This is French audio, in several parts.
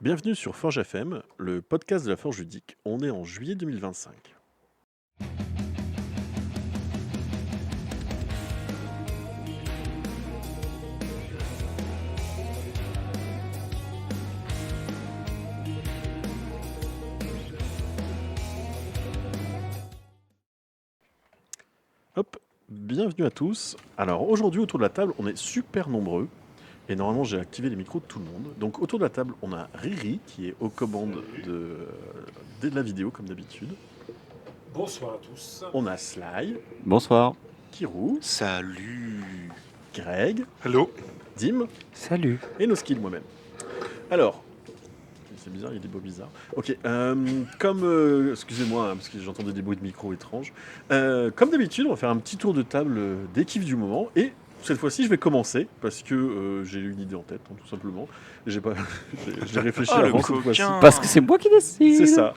Bienvenue sur Forge FM, le podcast de la Forge ludique. On est en juillet 2025. Hop, bienvenue à tous. Alors aujourd'hui autour de la table, on est super nombreux. Et normalement j'ai activé les micros de tout le monde. Donc autour de la table, on a Riri qui est aux commandes de la vidéo comme d'habitude. Bonsoir à tous. On a Sly, Bonsoir. Kirou, Salut. Greg, Hello. Dim Salut. et Noskid moi-même. Alors, c'est bizarre, il y a des bruits bizarres. Ok, excusez-moi, parce que j'entendais des bruits de micro étranges. Comme d'habitude, on va faire un petit tour de table des kiffs du moment. Et cette fois-ci, je vais commencer, parce que j'ai eu une idée en tête, hein, tout simplement. J'ai réfléchi Ah, le avant cette fois-ci. coquin. Parce que c'est moi qui décide. C'est ça.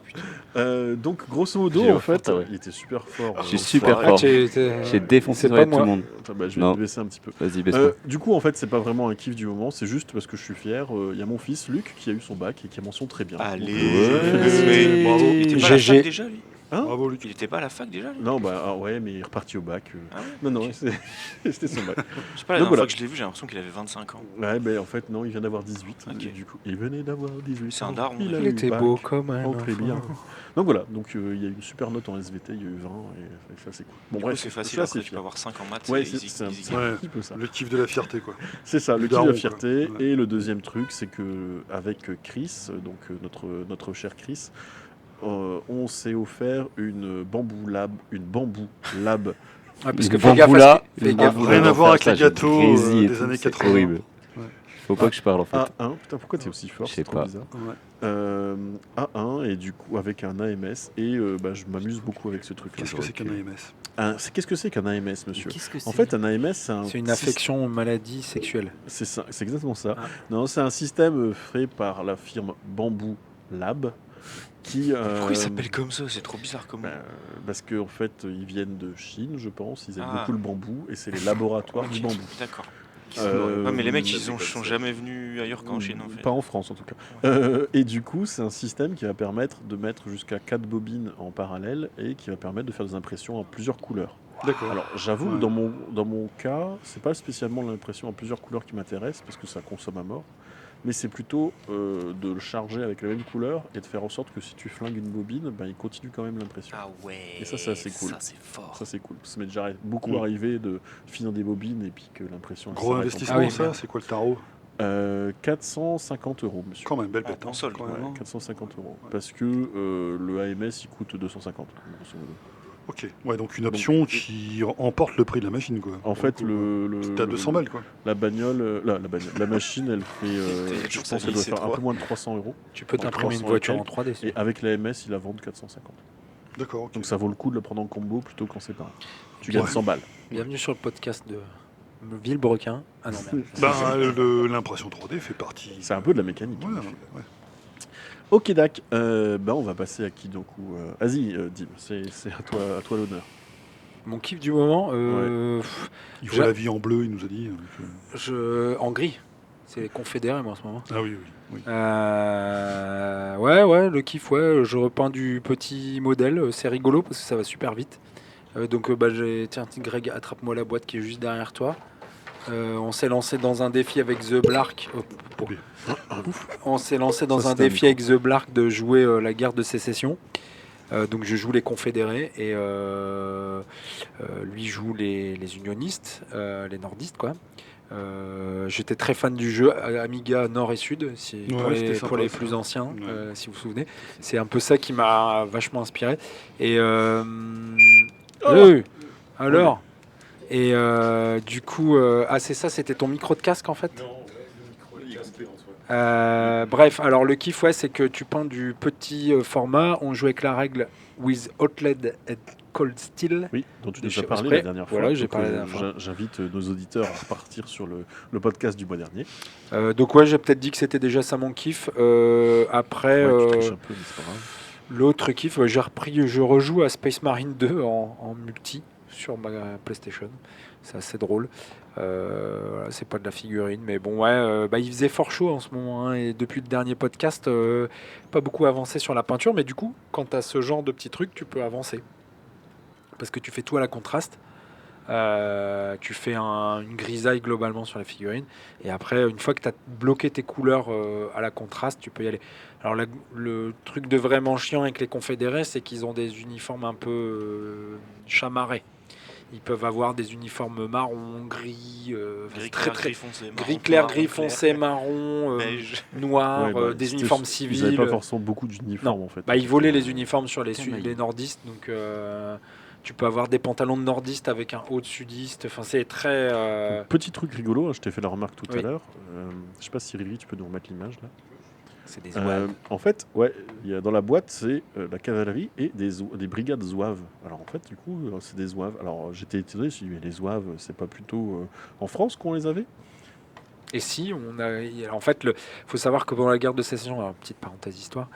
Donc, grosso modo, J'ai en offert, fait, ouais. il était super fort. Je suis super Ah, fort. j'ai J'ai défoncé c'est sur pas tout le moi. monde. Attends, bah, je vais Non. te baisser un petit peu. Vas-y, baisse-moi. Du coup, en fait, c'est pas vraiment un kiff du moment, c'est juste parce que je suis fier. Il y a mon fils, Luc, qui a eu son bac et qui a mention très bien. Allez. Donc, Ouais. Bravo. Il était pas à la GG. fac déjà, lui Hein Bravo Luc. Il était pas à la fac déjà, lui Non, bah ouais, mais il est reparti au bac. Ah ouais Non, non, c'était son bac. Je sais pas, la Donc dernière voilà. fois que je l'ai vu, j'ai l'impression qu'il avait 25 ans. Ouais, mais en fait, non, il vient d'avoir 18. Ok. Et du coup, il venait d'avoir 18. C'est un ans. daron, Il a Il eu était le bac. beau comme un Oh, très enfant. bien. Donc voilà, donc il y a eu une super note en SVT, il y a eu 20, et ça c'est cool. Bon, Du bref, coup, c'est je facile, suis assez après tu peux fier. avoir 5 en maths, Ouais, c'est c'est un easy. petit peu ça. Le kiff de la fierté quoi. C'est ça, le Le kiff de la daron, fierté. quoi. Ouais. Et le deuxième truc, c'est que avec Chris, donc notre cher Chris, on s'est offert une bambou lab. Ah, parce Une que fais gaffe bamboula, à ce que- fais une gaffe. bamboula Rien à d'enfer, voir avec ça, les j'ai gâteaux grésillé et des tout, années c'est 80. horrible. Ouais. Faut pas que je parle en fait. A1, putain, pourquoi t'es aussi fort? Je C'est sais trop pas. bizarre. Ouais. A1 et du coup avec un AMS et je m'amuse beaucoup avec ce truc. Qu'est-ce que c'est qu'un AMS? Qu'est-ce que c'est qu'un AMS, monsieur? Qu'est-ce que c'est En fait, un AMS, C'est une affection, une maladie sexuelle. C'est ça, c'est exactement ça. Ah. Non, c'est un système fait par la firme Bamboo Lab qui. Pourquoi il s'appelle comme ça? C'est trop bizarre comme nom. Parce qu'en fait, ils viennent de Chine, je pense. Ils aiment Ah. beaucoup le bambou et c'est les laboratoires Ok, du bambou. D'accord. Euh, Ouais, mais les mecs, ils sont jamais venus ailleurs qu'en Chine, en fait. Pas en France en tout cas. Et du coup, c'est un système qui va permettre de mettre jusqu'à 4 bobines en parallèle et qui va permettre de faire des impressions en plusieurs couleurs. D'accord. Alors j'avoue Ouais. que dans mon cas, c'est pas spécialement l'impression en plusieurs couleurs qui m'intéresse parce que ça consomme à mort, mais c'est plutôt de le charger avec la même couleur et de faire en sorte que si tu flingues une bobine, ben, il continue quand même l'impression. Ah ouais. Et ça, c'est assez cool. Ça, c'est fort. Ça c'est cool. Ça m'est déjà beaucoup Mm. arrivé de finir des bobines et puis que l'impression... Gros s'arrête en investissement plein. Ah ça, c'est quoi le tarot? 450 €, monsieur. Quand même, belle En bête. hein, console, quand quoi. même, Ouais, hein. 450 €. Parce que le AMS il coûte 250 grosso modo. Ok. Ouais, donc une option qui emporte le prix de la machine quoi. En fait, T'as 200 balles quoi. la bagnole, la machine, elle fait, Il y a je toujours pense sa qu'elle doit vie, faire un c'est peu moins de 300 €. Tu peux En t'imprimer une 300 voiture et en 3D. Et avec l'AMS, ils la vendent 450. D'accord, ok. Donc ça vaut le coup de le prendre en combo plutôt qu'en séparé. Tu Ouais. gagnes 100 balles. Bienvenue sur le podcast de Villebrequin. Ah non, merde. L'impression 3D fait partie. C'est un peu de la mécanique. Ouais, en effet. ouais. Ok, Dac. On va passer à qui donc Vas-y, Dim, c'est à toi l'honneur. Mon kiff du moment, Il voit la vie en bleu, il nous a dit. en gris. C'est les confédérés, moi, en ce moment. Ah oui, oui. oui. Ouais, le kiff, ouais. Je repeins du petit modèle. C'est rigolo parce que ça va super vite. Tiens, Greg, attrape-moi la boîte qui est juste derrière toi. On s'est lancé dans un défi avec The Blark. On s'est lancé dans Ça, un c'était un défi avec The Blark de jouer la guerre de sécession. Donc je joue les confédérés et lui joue les unionistes, les nordistes quoi. J'étais très fan du jeu Amiga Nord et Sud pour c'était sympa, les ça. plus anciens, Ouais. si vous vous souvenez. C'est un peu ça qui m'a vachement inspiré. Et alors. Et du coup, c'est ça, c'était ton micro de casque en fait. Bref, alors le kiff, ouais, c'est que tu peins du petit format. On joue avec la règle with hot lead and cold steel. Oui, dont tu De nous chez as parlé Osprey. la dernière fois. Voilà, j'ai Donc, parlé la dernière fois. J'invite nos auditeurs à repartir sur le podcast du mois dernier. Donc ouais, j'ai peut-être dit que c'était déjà ça mon kiff. Après, Ouais, tu triches un peu, mais c'est pas grave. l'autre kiff, ouais, je rejoue à Space Marine 2 en multi sur ma PlayStation. C'est assez drôle. Voilà, c'est pas de la figurine, mais bon, ouais, il faisait fort chaud en ce moment, hein, et depuis le dernier podcast, pas beaucoup avancé sur la peinture, mais du coup, quand tu as ce genre de petits trucs, tu peux avancer. Parce que tu fais tout à la contraste. Tu fais une grisaille globalement sur la figurine, et après, une fois que tu as bloqué tes couleurs à la contraste, tu peux y aller. Alors, le truc de vraiment chiant avec les confédérés, c'est qu'ils ont des uniformes un peu chamarrés. Ils peuvent avoir des uniformes marron, gris, gris clair, gris foncé, marron, beige, noir, Ouais, bah, des uniformes Ils n'avaient civils. pas forcément beaucoup d'uniformes en fait. Ils volaient les uniformes sur les Camailleux. nordistes, donc tu peux avoir des pantalons de nordistes avec un haut de sudiste. Enfin, c'est très. Petit truc rigolo, hein, je t'ai fait la remarque tout Oui. à l'heure. Je sais pas si Riri, tu peux nous remettre l'image là. C'est des zouaves. En fait, ouais, dans la boîte, c'est la cavalerie et des brigades zouaves. Alors en fait, du coup, c'est des zouaves. Alors j'étais étonné, je me suis dit, mais les zouaves, c'est pas plutôt en France qu'on les avait? Et si, en fait, faut savoir que pendant la guerre de sécession, alors, petite parenthèse histoire,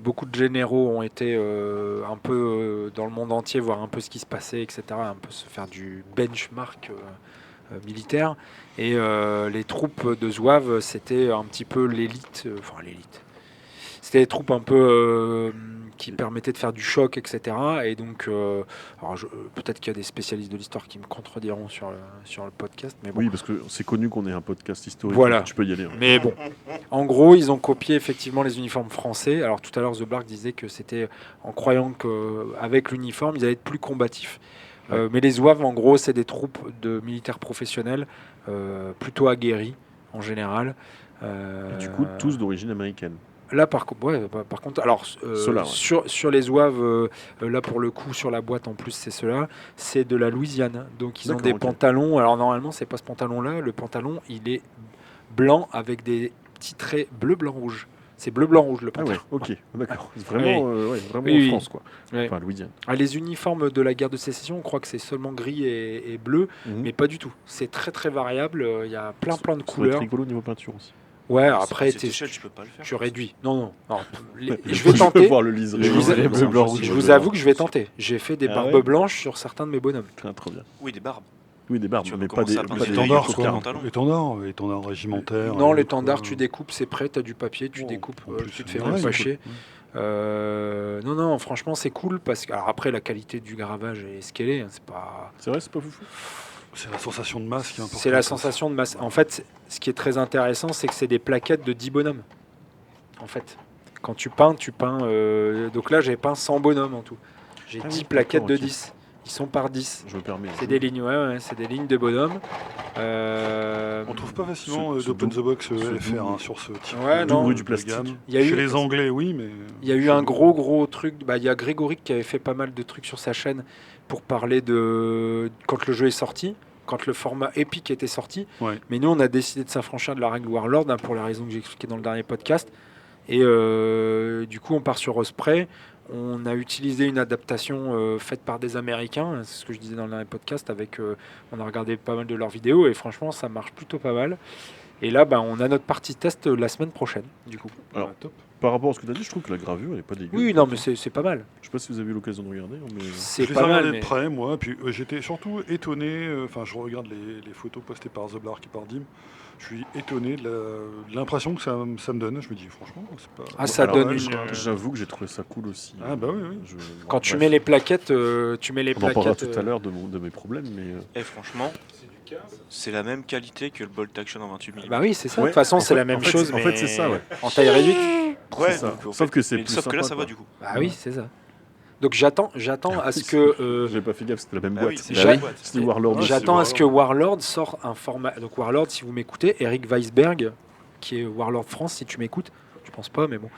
beaucoup de généraux ont été un peu dans le monde entier, voir un peu ce qui se passait, etc., un peu se faire du benchmark militaire. Et les troupes de zouaves, c'était un petit peu l'élite, l'élite. C'était des troupes un peu qui permettaient de faire du choc, etc. Et donc, peut-être qu'il y a des spécialistes de l'histoire qui me contrediront sur le podcast, mais bon. Oui, parce que c'est connu qu'on ait un podcast historique. Voilà. Tu peux y aller. Hein. Mais bon, en gros, ils ont copié effectivement les uniformes français. Alors tout à l'heure, The Blark disait que c'était en croyant qu'avec l'uniforme, ils allaient être plus combatifs. Mais les zouaves, en gros, c'est des troupes de militaires professionnels, plutôt aguerris en général. Et du coup, tous d'origine américaine. Là, par contre, alors Ceux-là, ouais. sur les zouaves, là pour le coup, sur la boîte en plus, c'est ceux-là, c'est de la Louisiane. Donc ils ont D'accord, des ok. pantalons. Alors normalement, c'est pas ce pantalon-là. Le pantalon, il est blanc avec des petits traits bleu, blanc, rouge. C'est bleu, blanc, rouge le Ah pantalon. ouais, ok, d'accord. C'est vraiment, vraiment Oui, en oui. France, quoi. Ouais. Enfin, Louisiane. Les uniformes de la guerre de sécession, on croit que c'est seulement gris et bleu, Mhm. mais pas du tout. C'est très très variable. Il y a plein de Ça doit être couleurs. rigolo niveau peinture aussi. Ouais, À après, cette échelle, tu peux pas le faire. tu réduis. Non. Je vais Je veux tenter. voir le liseré. Je vous ai- bleu, bleu, blanc, rouge. Je vous avoue que je vais tenter. J'ai fait des Ah barbes ouais blanches sur certains de mes bonhommes. Trop bien. Oui, des barbes. Oui, des barbes, Tu vas mais pas commencer des, à pas peindre des des Étendard, rayures sur quoi. le pantalon. Étendard régimentaire. Non, l'étendard, tu découpes, c'est prêt, tu as du papier, tu Oh, découpes, en plus, tu te fais ouais, même c'est pas cool. chier. Non, franchement, c'est cool parce que. Alors après, la qualité du gravage est ce qu'elle est. Hein, c'est pas. C'est vrai, c'est pas foufou. C'est la sensation de masse qui est importante. C'est la sensation de masse. En fait, ce qui est très intéressant, c'est que c'est des plaquettes de 10 bonhommes. En fait, quand tu peins. Donc là, j'ai peint 100 bonhommes en tout. J'ai Ah 10 oui, plaquettes d'accord, de ok. 10. Ils sont par 10. Je me permets. C'est des lignes, ouais, c'est des lignes de bonhommes. On trouve pas facilement Ce d'Open the Box ce FR double- sur ce type Ouais, non. Double du de plastique. gamme. Il y a eu- Chez les Anglais, oui, mais... Il y a eu un gros truc. Il y a Grégory qui avait fait pas mal de trucs sur sa chaîne pour parler de quand le jeu est sorti, quand le format Epic était sorti. Ouais. Mais nous, on a décidé de s'affranchir de la règle Warlord pour la raison que j'ai expliquée dans le dernier podcast. Et du coup, on part sur Osprey. On a utilisé une adaptation faite par des Américains, c'est ce que je disais dans le dernier podcast. On a regardé pas mal de leurs vidéos et franchement, ça marche plutôt pas mal. Et là, on a notre partie test la semaine prochaine, du coup. Alors, Ouais, top. Par rapport à ce que tu as dit, je trouve que la gravure, elle est pas dégueu. Oui, non, mais c'est pas mal. Je sais pas si vous avez eu l'occasion de regarder. Mais... C'est Je les ai pas mal. regardés Mais... de près, moi, puis j'étais surtout étonné, je regarde les photos postées par The Blark et par Dim, je suis étonné de l'impression que ça me donne. Je me dis, franchement, c'est pas... Ah, ça pas donne mal, une- quoi. J'avoue que j'ai trouvé ça cool aussi. Ah bah oui. Quand tu bref. mets les plaquettes, On en parlera tout à l'heure de mes problèmes, mais... Franchement, c'est la même qualité que le Bolt Action en 28 mm. Bah oui, c'est ça. Ouais, De toute façon, en c'est fait- la même en fait, chose. en fait, c'est ça, ouais. En taille réduite. Ouais, c'est ça. donc, en Sauf que c'est mais plus sauf que là, sympa, ça quoi. va du coup. Bah oui, c'est ça. Donc j'attends à ce que. J'ai pas fait gaffe, c'était la même Ah oui, boîte. c'est Bah la oui. boîte. C'était Warlord. Ouais, J'attends à c'est ce que Warlord sorte un format. Donc Warlord, si vous m'écoutez, Eric Weisberg, qui est Warlord France, si tu m'écoutes, je pense pas, mais bon.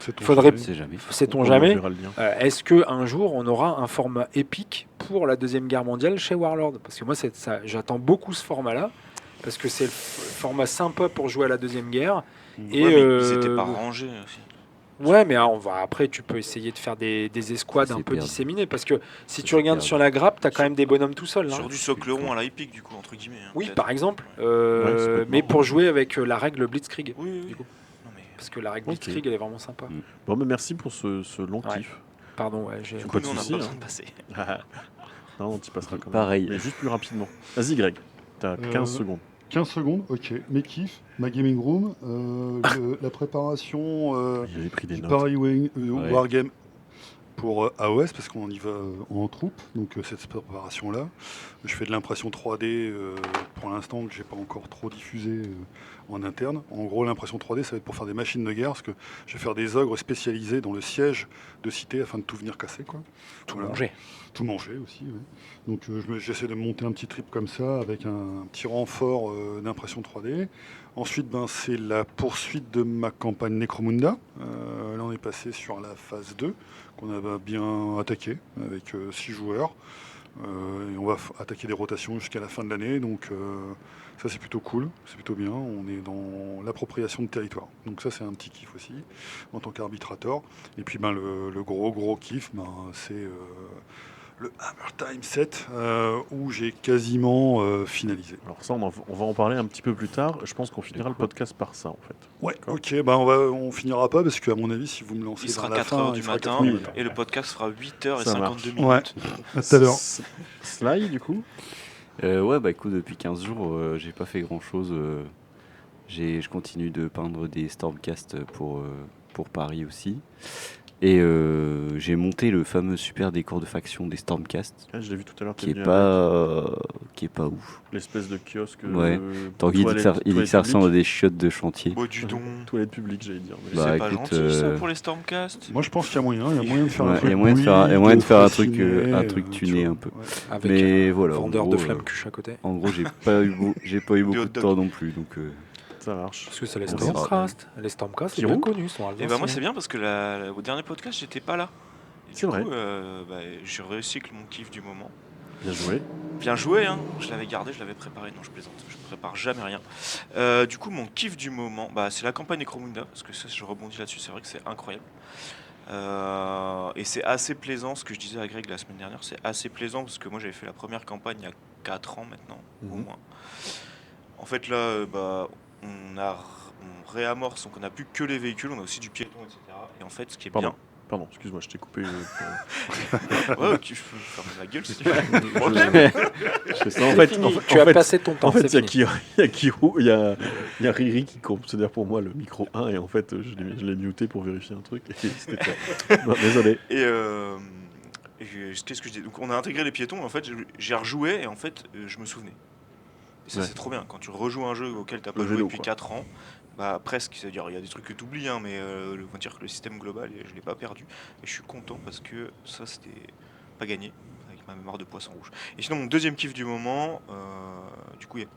C'est ton Faudrait- sujet. C'est jamais. Sait-on On jamais. verra le lien. Est-ce que un jour on aura un format épique pour la Deuxième Guerre mondiale chez Warlord? Parce que moi, j'attends beaucoup ce format-là. Parce que c'est le format sympa pour jouer à la Deuxième Guerre. Et Ouais, mais ils étaient pas rangés aussi. ouais, mais après, tu peux essayer de faire des escouades Ça, un c'est peu perdu. disséminées. Parce que si Ça, tu c'est regardes perdu. sur la grappe, tu as quand même des bonhommes tout seuls. Hein. Sur du socle rond à la Epic, du coup, entre guillemets. hein, Oui, peut-être. par exemple. Ouais, ça peut être Mais marrant. pour jouer avec la règle Blitzkrieg. Oui, oui. Du coup. Non, mais Parce que la règle Ok. Blitzkrieg, elle est vraiment sympa. Bon, mais merci pour ce long Ouais. kiff. Pardon, ouais, j'ai. Du du Pas coup, de nous, on n'a souci, pas hein. besoin de passer. Non, tu passeras quand même. Pareil. Mais juste plus rapidement. Vas-y, Greg. T'as 15 secondes. 15 secondes, ok. Mes kiffs, ma gaming room, la préparation Il avait pris des du notes. Paris Ouais. Wargame pour AOS, parce qu'on y va en troupe, donc cette préparation-là. Je fais de l'impression 3D pour l'instant que j'ai pas encore trop diffusé en interne. En gros, l'impression 3D, ça va être pour faire des machines de guerre, parce que je vais faire des ogres spécialisés dans le siège de cité afin de tout venir casser, quoi. Tout Voilà. manger. Tout manger aussi, ouais. Donc j'essaie de monter un petit trip comme ça avec un petit renfort d'impression 3D. Ensuite, c'est la poursuite de ma campagne Necromunda. Là, on est passé sur la phase 2 qu'on a bien attaqué avec 6 joueurs. Et on va attaquer des rotations jusqu'à la fin de l'année. Donc ça, c'est plutôt cool, c'est plutôt bien. On est dans l'appropriation de territoire. Donc ça, c'est un petit kiff aussi en tant qu'arbitrateur. Et puis le gros kiff, c'est le Hammer Time 7 où j'ai quasiment finalisé. Alors ça, on va en parler un petit peu plus tard. Je pense qu'on finira le podcast par ça, en fait. Ouais, D'accord. ok, on finira pas parce qu'à mon avis, si vous me lancez Il sera vers la 4 fin, heures il du sera 4 matin heures du matin. et le podcast fera 8h et Ça marche. 52 Ouais, minutes. à tout à l'heure. Sly, du coup. Ouais, bah écoute, depuis 15 jours, j'ai pas fait grand chose. Je continue de peindre des Stormcast pour Paris aussi. Et j'ai monté le fameux super décor de faction des Stormcast, Ah, je l'ai vu tout à l'heure. t'es qui est venu pas ouf. avec l'espèce de kiosque. Ouais. Tant qu'il dit que toilette ça ressemble à publique. des chiottes de chantier. Bon, du don. Toilette publique, j'allais dire. Mais Bah, C'est pas écoute, gentil ça pour les Stormcast. Moi, je pense qu'il y a moyen de faire un Ouais, truc. il y a moyen de faire- il y a moyen de faire un truc dessiné, tuné tu vois. un peu. Ouais. Avec Mais un voilà, en vendeur gros, de flammes cuche à côté. En gros, j'ai pas eu beaucoup hot de dog. temps non plus, donc ça marche. Parce que c'est les On verra. Stormcast. Les Stormcast, c'est Kiro bien connu. Sont Et bah moi c'est bien parce que au dernier podcast j'étais pas là. Et C'est du vrai. coup, je recycle mon kiff du moment. Bien joué. Bien joué, hein. Je l'avais gardé, je l'avais préparé. Non, je plaisante, je prépare jamais rien. Du coup, mon kiff du moment, c'est la campagne Necromunda, parce que ça, je rebondis là-dessus, c'est vrai que c'est incroyable. Et c'est assez plaisant, ce que je disais à Greg la semaine dernière, c'est assez plaisant parce que moi j'avais fait la première campagne il y a 4 ans maintenant, au moins. En fait, là, on réamorce, donc on n'a plus que les véhicules, on a aussi du piéton, etc. Et en fait, ce qui est Pardon, excuse-moi, je t'ai coupé. Ouais, ok, je peux fermer ma gueule si tu veux. Je fais ça. En fait, Tu as fait, passé ton temps. En fait, c'est il y a Kiro, il y a Riri qui considère pour moi le micro 1 et en fait, je l'ai muté pour vérifier un truc et c'était toi. Non, désolé. Et qu'est-ce que je dis? Donc on a intégré les piétons, et en fait j'ai rejoué et en fait je me souvenais. Et ça Ouais. c'est trop bien, quand tu rejoues un jeu auquel tu n'as pas Le joué vélo, depuis quoi. 4 ans, presque, c'est-à-dire il y a des trucs que tu oublies, hein, mais on va dire que le système global, je ne l'ai pas perdu. Et je suis content parce que ça c'était pas gagné, avec ma mémoire de poisson rouge. Et sinon mon deuxième kiff du moment, du coup il y a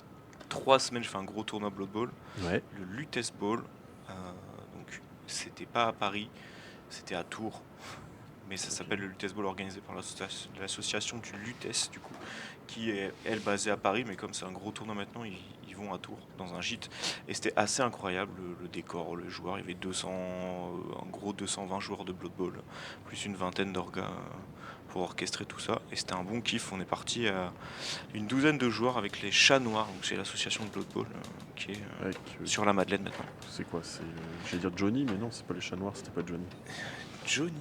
3 semaines je fais un gros tournoi Blood Bowl, Ouais. le Lutèce Bowl, donc c'était pas à Paris, c'était à Tours. Mais ça s'appelle le Lutèce Bowl organisé par l'association du Lutèce, du coup, qui est, elle, basée à Paris, mais comme c'est un gros tournoi maintenant, ils vont à Tours, dans un gîte. Et c'était assez incroyable, le décor, le joueur. Il y avait 220 joueurs de Blood Bowl, plus une vingtaine d'orgas pour orchestrer tout ça. Et c'était un bon kiff. On est parti à une douzaine de joueurs avec les Chats Noirs, donc c'est l'association de Blood Bowl, qui est Avec, sur la Madeleine maintenant. c'est quoi j'allais dire Johnny, mais non, c'est pas les chats noirs, c'était pas Johnny. Johnny.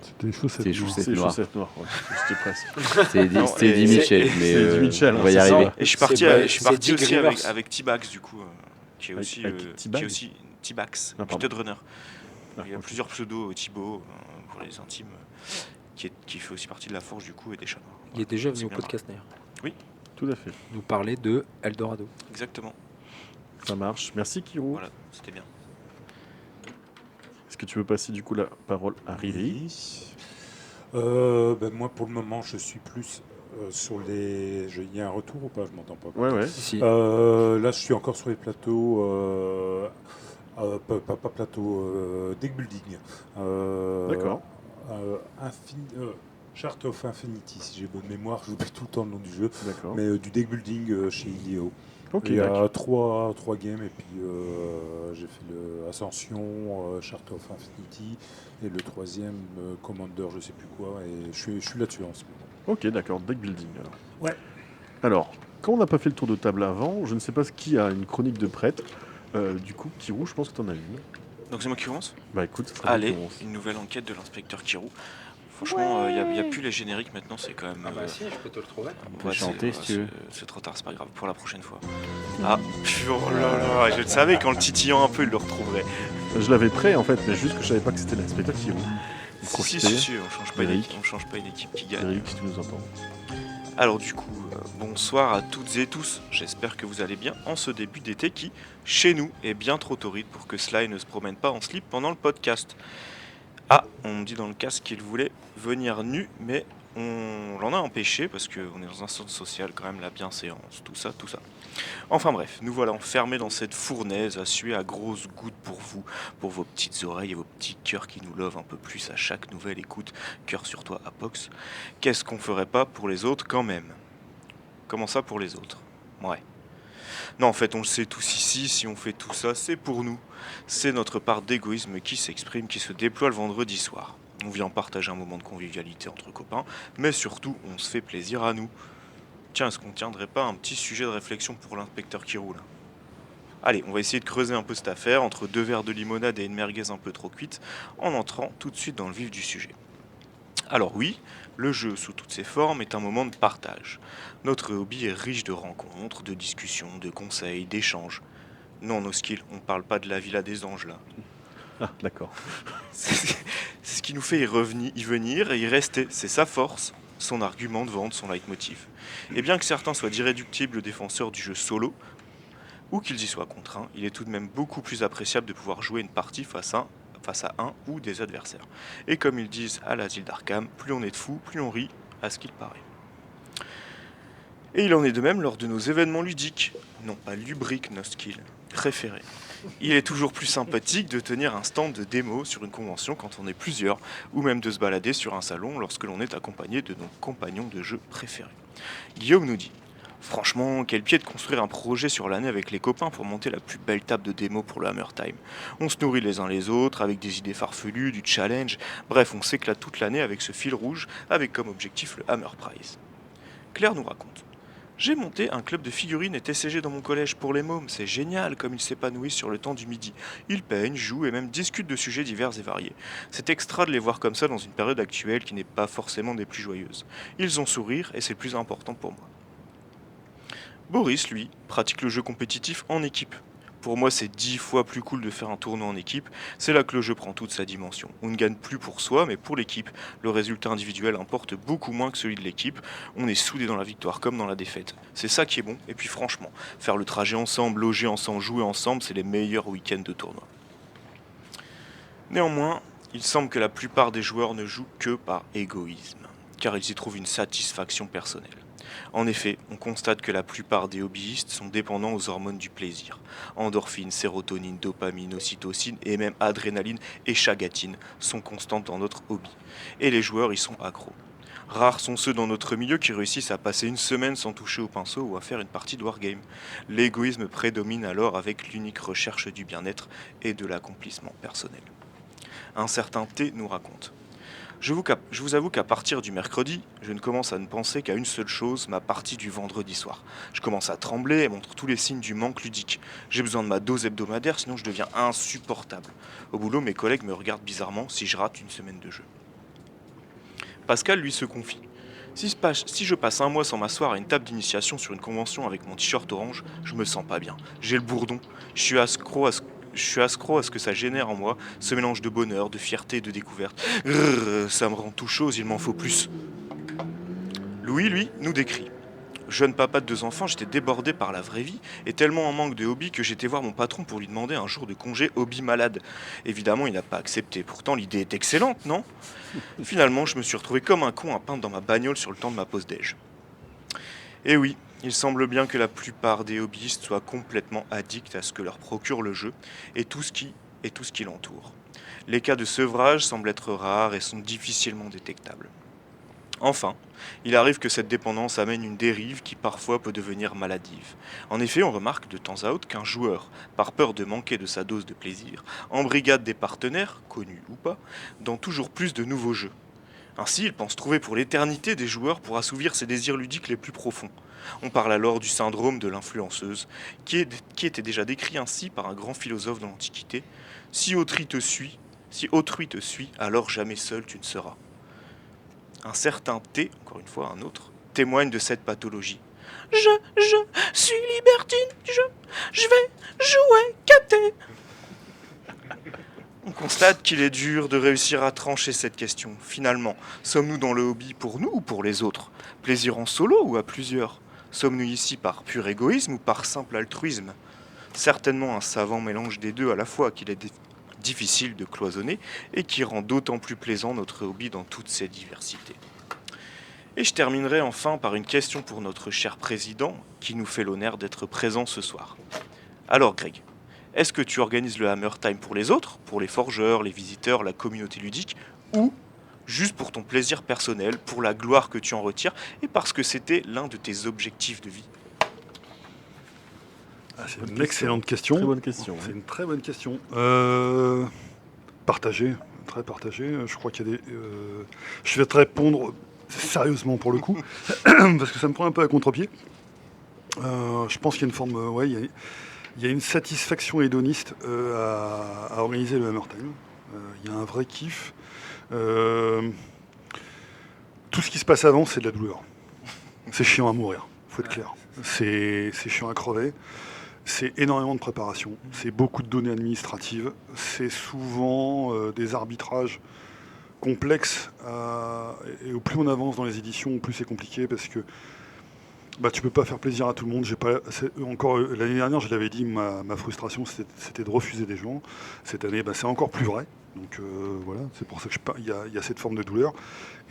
C'était les chaussettes. C'est noires. chaussettes. C'est les noires. chaussettes noires, ouais. C'était presque. c'est Non, Eddie et- Mitchell, c'est- mais c'est Eddie Mitchell, on va y c'est ça. arriver. Et je suis C'est parti, pas- je suis c'est parti Dick aussi Rivers. avec T-Bax, du coup, qui est Avec- aussi, avec T-Bag T-Bax, Ah, du pardon. Ted Runner. Ah, Il y a ok. plusieurs pseudos, Thibaut, pour les intimes, qui fait aussi partie de la Forge, du coup, et des Chats Noirs. Il est déjà C'est venu au bien podcast d'ailleurs. Tout à fait. Nous parler de Eldorado. Exactement, Ça marche. Merci Kiro. voilà, c'était bien. Est-ce que tu veux passer du coup la parole à Riri? Moi, pour le moment, je suis plus sur les. Il y a un retour ou pas? Je m'entends pas. Ouais, ouais. Si. Là, je suis encore sur les plateaux. Pas plateau, deck building. D'accord. Chart of Infinity, si j'ai bonne mémoire, j'oublie tout le temps le nom du jeu. D'accord. Mais du deck building chez IDEO. Ok, Il y d'accord. a trois games et puis j'ai fait le Ascension, Chart of Infinity et le troisième Commander, je sais plus quoi, et je suis là-dessus en ce moment. Ok, d'accord. Deck building alors. Ouais. Alors, quand on n'a pas fait le tour de table avant, je ne sais pas qui a une chronique de prêtre. Du coup, Kirou, je pense que tu en as une. Donc c'est moi qui commence. Bah écoute, ça sera Allez, toi qui commence. une nouvelle enquête de l'inspecteur Kirou. Franchement, il n'y a plus les génériques maintenant, c'est quand même. Ah bah si, je peux te le trouver. On peut chanter si tu veux. C'est trop tard, c'est pas grave, pour la prochaine fois. Ah, oh là là, je le savais qu'en le titillant un peu, il le retrouverait. Je l'avais prêt en fait, mais juste que je savais pas que c'était la spectacle qui roule. Si, Eric. on change pas une équipe qui gagne. Eric, si tu nous entends. Alors du coup, bonsoir à toutes et tous, j'espère que vous allez bien en ce début d'été qui, chez nous, est bien trop torride pour que Sly ne se promène pas en slip pendant le podcast. Ah, on me dit dans le casque qu'il voulait venir nu, mais on l'en a empêché parce qu'on est dans un centre social quand même, la bienséance, tout ça. Enfin bref, nous voilà enfermés dans cette fournaise à suer à grosses gouttes pour vous, pour vos petites oreilles et vos petits cœurs qui nous lovent un peu plus à chaque nouvelle écoute. Cœur sur toi, Apox. Qu'est-ce qu'on ferait pas pour les autres quand même? Comment ça pour les autres? Ouais. Non, en fait, on le sait tous ici, si on fait tout ça, c'est pour nous. C'est notre part d'égoïsme qui s'exprime, qui se déploie le vendredi soir. On vient partager un moment de convivialité entre copains, mais surtout, on se fait plaisir à nous. Tiens, est-ce qu'on tiendrait pas un petit sujet de réflexion pour l'inspecteur qui roule? Allez, on va essayer de creuser un peu cette affaire, entre 2 verres de limonade et une merguez un peu trop cuite, en entrant tout de suite dans le vif du sujet. Alors oui, le jeu sous toutes ses formes est un moment de partage. Notre hobby est riche de rencontres, de discussions, de conseils, d'échanges. Non, nos skills, on parle pas de la Villa des Anges là. Ah, d'accord. C'est ce qui nous fait y venir et y rester. C'est sa force, son argument de vente, son leitmotiv. Et bien que certains soient d'irréductibles défenseurs du jeu solo, ou qu'ils y soient contraints, il est tout de même beaucoup plus appréciable de pouvoir jouer une partie face à un ou des adversaires. Et comme ils disent à l'asile d'Arkham, plus on est de fous, plus on rit, à ce qu'il paraît. Et il en est de même lors de nos événements ludiques, non pas lubriques nos skills, préférés. Il est toujours plus sympathique de tenir un stand de démo sur une convention quand on est plusieurs, ou même de se balader sur un salon lorsque l'on est accompagné de nos compagnons de jeu préférés. Guillaume nous dit: franchement, quel pied de construire un projet sur l'année avec les copains pour monter la plus belle table de démo pour le Hammer Time. On se nourrit les uns les autres avec des idées farfelues, du challenge, bref, on s'éclate toute l'année avec ce fil rouge, avec comme objectif le Hammer Prize. Claire nous raconte: j'ai monté un club de figurines et TCG dans mon collège pour les mômes, c'est génial comme ils s'épanouissent sur le temps du midi. Ils peignent, jouent et même discutent de sujets divers et variés. C'est extra de les voir comme ça dans une période actuelle qui n'est pas forcément des plus joyeuses. Ils ont sourire et c'est le plus important pour moi. Boris, lui, pratique le jeu compétitif en équipe. Pour moi, c'est 10 fois plus cool de faire un tournoi en équipe. C'est là que le jeu prend toute sa dimension. On ne gagne plus pour soi, mais pour l'équipe. Le résultat individuel importe beaucoup moins que celui de l'équipe. On est soudés dans la victoire comme dans la défaite. C'est ça qui est bon. Et puis franchement, faire le trajet ensemble, loger ensemble, jouer ensemble, c'est les meilleurs week-ends de tournoi. Néanmoins, il semble que la plupart des joueurs ne jouent que par égoïsme, car ils y trouvent une satisfaction personnelle. En effet, on constate que la plupart des hobbyistes sont dépendants aux hormones du plaisir. Endorphine, sérotonine, dopamine, ocytocine et même adrénaline et chagatine sont constantes dans notre hobby. Et les joueurs y sont accros. Rares sont ceux dans notre milieu qui réussissent à passer une semaine sans toucher au pinceau ou à faire une partie de wargame. L'égoïsme prédomine alors avec l'unique recherche du bien-être et de l'accomplissement personnel. Un certain T nous raconte: je vous avoue qu'à partir du mercredi, je ne commence à ne penser qu'à une seule chose, ma partie du vendredi soir. Je commence à trembler et montre tous les signes du manque ludique. J'ai besoin de ma dose hebdomadaire, sinon je deviens insupportable. Au boulot, mes collègues me regardent bizarrement si je rate une semaine de jeu. Pascal, lui, se confie: si je passe un mois sans m'asseoir à une table d'initiation sur une convention avec mon t-shirt orange, je me sens pas bien. J'ai le bourdon. Je suis accro à ce que ça génère en moi, ce mélange de bonheur, de fierté et de découverte. Ça me rend tout chose, il m'en faut plus. Louis, lui, nous décrit: jeune papa de 2 enfants, j'étais débordé par la vraie vie et tellement en manque de hobby que j'étais voir mon patron pour lui demander un jour de congé hobby malade. Évidemment, il n'a pas accepté. Pourtant, l'idée est excellente, non? Finalement, je me suis retrouvé comme un con à peindre dans ma bagnole sur le temps de ma pause déj. Et oui, il semble bien que la plupart des hobbyistes soient complètement addicts à ce que leur procure le jeu et tout ce qui l'entoure. Les cas de sevrage semblent être rares et sont difficilement détectables. Enfin, il arrive que cette dépendance amène une dérive qui parfois peut devenir maladive. En effet, on remarque de temps à autre qu'un joueur, par peur de manquer de sa dose de plaisir, embrigade des partenaires, connus ou pas, dans toujours plus de nouveaux jeux. Ainsi, il pense trouver pour l'éternité des joueurs pour assouvir ses désirs ludiques les plus profonds. On parle alors du syndrome de l'influenceuse, qui était déjà décrit ainsi par un grand philosophe de l'Antiquité: si autrui te suit, alors jamais seul tu ne seras. Un certain T, encore une fois un autre, témoigne de cette pathologie. Je suis libertine, je vais jouer caté. On constate qu'il est dur de réussir à trancher cette question. Finalement, sommes-nous dans le hobby pour nous ou pour les autres? Plaisir en solo ou à plusieurs? Sommes-nous ici par pur égoïsme ou par simple altruisme? Certainement un savant mélange des deux à la fois qu'il est difficile de cloisonner et qui rend d'autant plus plaisant notre hobby dans toutes ses diversités. Et je terminerai enfin par une question pour notre cher président qui nous fait l'honneur d'être présent ce soir. Alors Greg, est-ce que tu organises le Hammer Time pour les autres, pour les forgeurs, les visiteurs, la communauté ludique, ou juste pour ton plaisir personnel, pour la gloire que tu en retires et parce que c'était l'un de tes objectifs de vie? C'est une excellente question. Très bonne question. C'est une très bonne question. Partagé, très partagé. Je crois qu'il y a des. Je vais te répondre sérieusement pour le coup, parce que ça me prend un peu à contre-pied. Je pense qu'il y a une forme. Il y a une satisfaction hédoniste à organiser le Hammer Time. Il y a un vrai kiff. Tout ce qui se passe avant, c'est de la douleur. C'est chiant à mourir, faut être clair. C'est chiant à crever. C'est énormément de préparation. C'est beaucoup de données administratives. C'est souvent des arbitrages complexes. Et au plus on avance dans les éditions, au plus c'est compliqué parce que tu peux pas faire plaisir à tout le monde. Encore l'année dernière, je l'avais dit, ma frustration, c'était de refuser des gens. Cette année, c'est encore plus vrai. Donc voilà, c'est pour ça que il y a cette forme de douleur.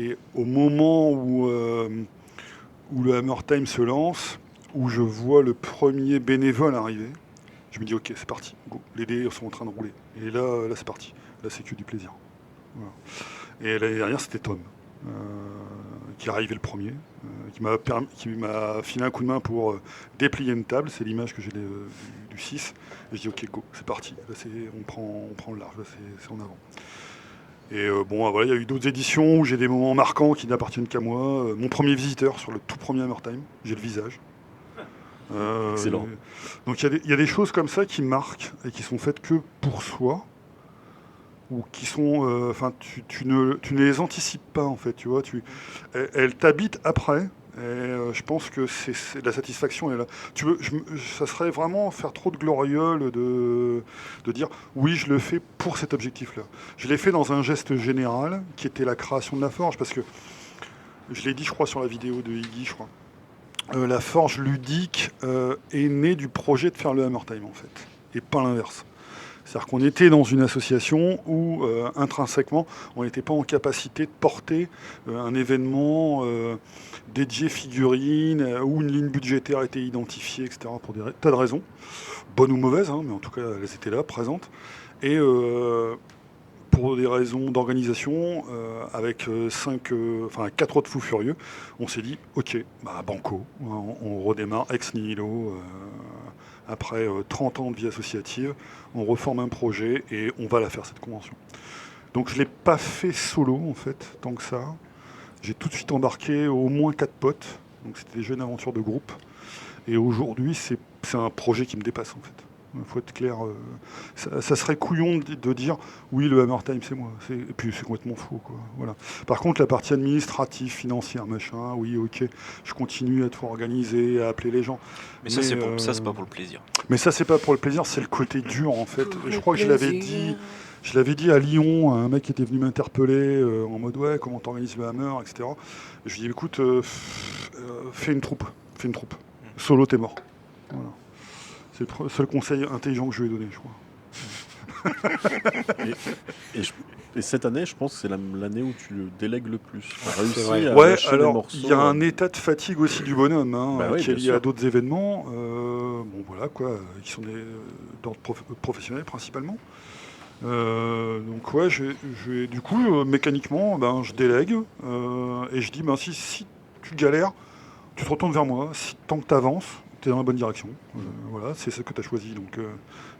Et au moment où le Hammer Time se lance, où je vois le premier bénévole arriver, je me dis ok, c'est parti, go. Les dés sont en train de rouler. Et là c'est parti. Là, c'est que du plaisir. Voilà. Et l'année dernière, c'était Tom. Qui est arrivé le premier, qui m'a filé un coup de main pour déplier une table. C'est l'image que j'ai du 6. Et je dis ok, go, c'est parti. Là, on prend le large, là, c'est en avant. Et voilà, il y a eu d'autres éditions où j'ai des moments marquants qui n'appartiennent qu'à moi. Mon premier visiteur sur le tout premier Hammer Time, j'ai le visage. Excellent. Donc il y a des choses comme ça qui marquent et qui sont faites que pour soi, ou qui sont, tu ne les anticipes pas en fait, tu vois, elles t'habitent après. Et je pense que c'est la satisfaction est là. Ça serait vraiment faire trop de gloriole de dire oui, je le fais pour cet objectif-là. Je l'ai fait dans un geste général qui était la création de la forge, parce que je l'ai dit, je crois, sur la vidéo de Iggy, je crois. La forge ludique est née du projet de faire le Hammer Time en fait, et pas l'inverse. C'est-à-dire qu'on était dans une association où, intrinsèquement, on n'était pas en capacité de porter un événement dédié figurines, où une ligne budgétaire était identifiée, etc., pour des tas de raisons, bonnes ou mauvaises, mais en tout cas, elles étaient là, présentes. Et pour des raisons d'organisation, avec 4 autres fous furieux, on s'est dit, ok, banco, on redémarre ex nihilo. Après 30 ans de vie associative, on reforme un projet et on va la faire, cette convention. Donc je ne l'ai pas fait solo, en fait, tant que ça. J'ai tout de suite embarqué au moins 4 potes. Donc c'était déjà une aventure de groupe. Et aujourd'hui, c'est un projet qui me dépasse, en fait. Il faut être clair. Ça serait couillon de dire oui, le Hammer Time, c'est moi. Et puis c'est complètement faux, quoi. Voilà. Par contre, la partie administrative, financière, machin, oui, ok, je continue à tout organiser, à appeler les gens. Mais ça, c'est pas pour le plaisir. Mais ça, c'est pas pour le plaisir, c'est le côté dur, en fait. Je crois que je l'avais dit à Lyon, à un mec qui était venu m'interpeller en mode ouais, comment t'organises le Hammer, etc. Et je lui ai dit écoute, fais une troupe. Solo, t'es mort. Voilà. C'est le seul conseil intelligent que je lui ai donné, je crois. Et cette année, je pense que c'est l'année où tu le délègues le plus. Tu as réussi à ouais, lâcher les alors morceaux. il y a un état de fatigue aussi du bonhomme, Oui, qui est bien lié sûr. à d'autres événements, qui sont d'ordre professionnel principalement. Donc ouais, du coup, mécaniquement, je délègue et je dis, si tu galères, tu te retournes vers moi. Tant que tu avances, tu es dans la bonne direction. Voilà, c'est ce que tu as choisi, donc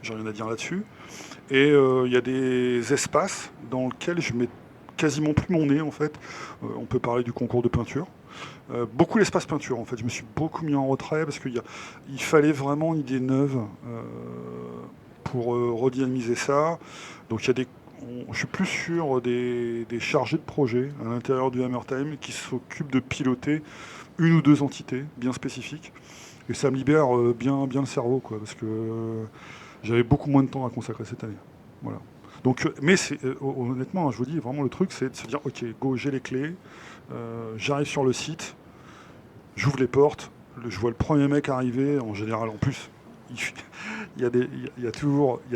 j'ai rien à dire là-dessus. Et il y a des espaces dans lesquels je mets quasiment plus mon nez, en fait. On peut parler du concours de peinture. Beaucoup l'espace peinture, en fait. Je me suis beaucoup mis en retrait parce qu'il fallait vraiment une idée neuve pour redynamiser ça. Donc il y a je suis plus sur des chargés de projet à l'intérieur du Hammer Time qui s'occupent de piloter une ou deux entités bien spécifiques. Et ça me libère bien le cerveau, quoi, parce que j'avais beaucoup moins de temps à consacrer cette année. Voilà. Donc, mais honnêtement, je vous dis, vraiment le truc, c'est de se dire, ok, go, j'ai les clés, j'arrive sur le site, j'ouvre les portes, je vois le premier mec arriver, en général en plus. Il y a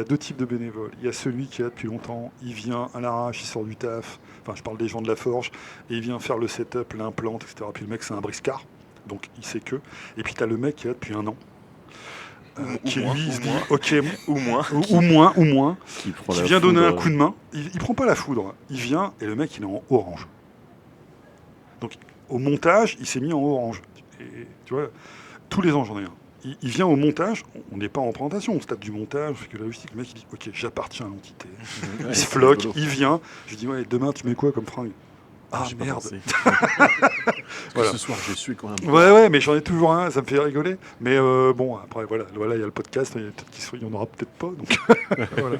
deux types de bénévoles. Il y a celui qui est là depuis longtemps, il vient à l'arrache, il sort du taf, enfin je parle des gens de la forge, et il vient faire le setup, l'implante, etc. Puis le mec c'est un briscard, donc il sait que. Et puis tu as le mec qui est là depuis un an, qui lui il se dit ok, Ou moins. ou moins, Qui vient donner un coup de main. Il prend pas la foudre, il vient et le mec il est en orange. Donc au montage, il s'est mis en orange. Et tu vois, tous les ans j'en ai un. Il vient au montage, on n'est pas en présentation, on se tape du montage, on fait que la logistique. Le mec il dit ok, j'appartiens à l'entité. Il se floque, il vient. Je lui dis ouais, demain tu mets quoi comme fringue? Ah J'ai pas merde. pensé. Voilà. Ce soir, j'ai su quand même. Ouais, mais j'en ai toujours un, ça me fait rigoler. Mais bon, après voilà, il y a le podcast, il y en aura peut-être pas. Donc voilà.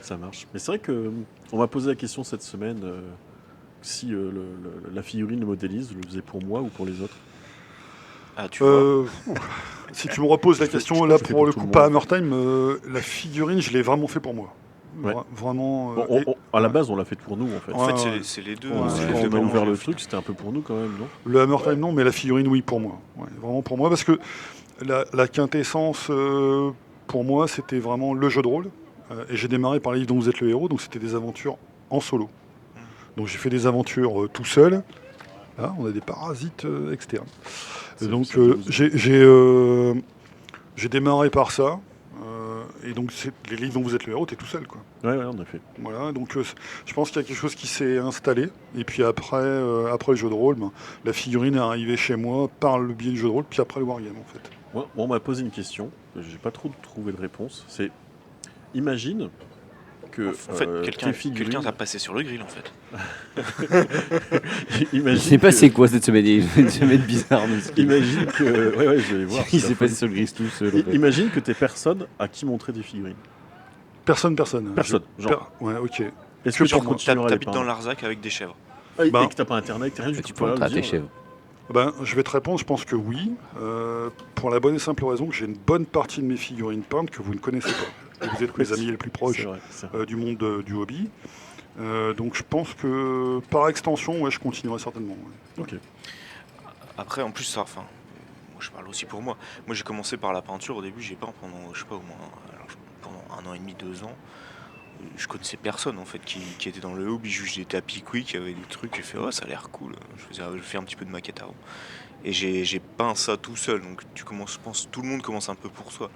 Ça marche. Mais c'est vrai que on m'a posé la question cette semaine si la figurine, le modélise, je le faisais pour moi ou pour les autres. Ah, tu vois. Si tu me reposes la Je fais- question, je là fais pour pour le tout coup, le pas monde. Hammer Time, la figurine, je l'ai vraiment fait pour moi. Ouais. Vraiment. Bon, à la base, on l'a fait pour nous en fait. En fait, ouais. c'est les deux. Ouais, c'est Quand les on deux a ouvert mélanges, le au truc, final. c'était un peu pour nous quand même, non? Le Hammer Time, non, mais la figurine, oui, pour moi. Ouais, vraiment pour moi, parce que la quintessence, pour moi, c'était vraiment le jeu de rôle. Et j'ai démarré par les livres dont vous êtes le héros, donc c'était des aventures en solo. Donc j'ai fait des aventures tout seul. Là, on a des parasites externes. Et donc j'ai démarré par ça. Et donc les livres dont vous êtes le héros, t'es tout seul, quoi. Ouais, en effet. Voilà, donc je pense qu'il y a quelque chose qui s'est installé. Et puis après le jeu de rôle, la figurine est arrivée chez moi par le biais du jeu de rôle, puis après le wargame, en fait. Moi, on m'a posé une question, j'ai pas trop trouvé de réponse. C'est imagine que En fait, tes figurines. quelqu'un t'a passé sur le grill, en fait. Je Imagine sais pas que- c'est quoi cette semaine. Il y a une semaine bizarre. Imagine que. Ouais, je vais voir. Il c'est s'est la passé folie. sur le gris tout seul. en fait. Imagine que t'es personne à qui montrer des figurines. Personne. Personne. Genre, Ouais, ok. est-ce que que tu pour moi. continueras à les T'habites dans peindre l'Arzac avec des chèvres. Et Ben- que t'as pas internet, t'as rien du Tu tout. peux voilà, montrer à le tes dire. chèvres. Je vais te répondre, je pense que oui, pour la bonne et simple raison que j'ai une bonne partie de mes figurines peintes que vous ne connaissez pas. Et vous êtes mes amis les plus C'est proches vrai, c'est vrai. du monde du hobby. Donc je pense que par extension, ouais, je continuerai certainement. Ouais. Ok. Après, en plus, ça, enfin, moi je parle aussi pour moi. Moi j'ai commencé par la peinture. Au début, j'ai peint pendant, je sais pas, au moins, pendant 1 an et demi, 2 ans. Je connaissais personne en fait qui était dans le hobby, juste des tapis quick, il y avait des trucs, j'ai fait oh ça a l'air cool, je fais un petit peu de maquette avant. Et j'ai peint ça tout seul, donc je pense tout le monde commence un peu pour soi.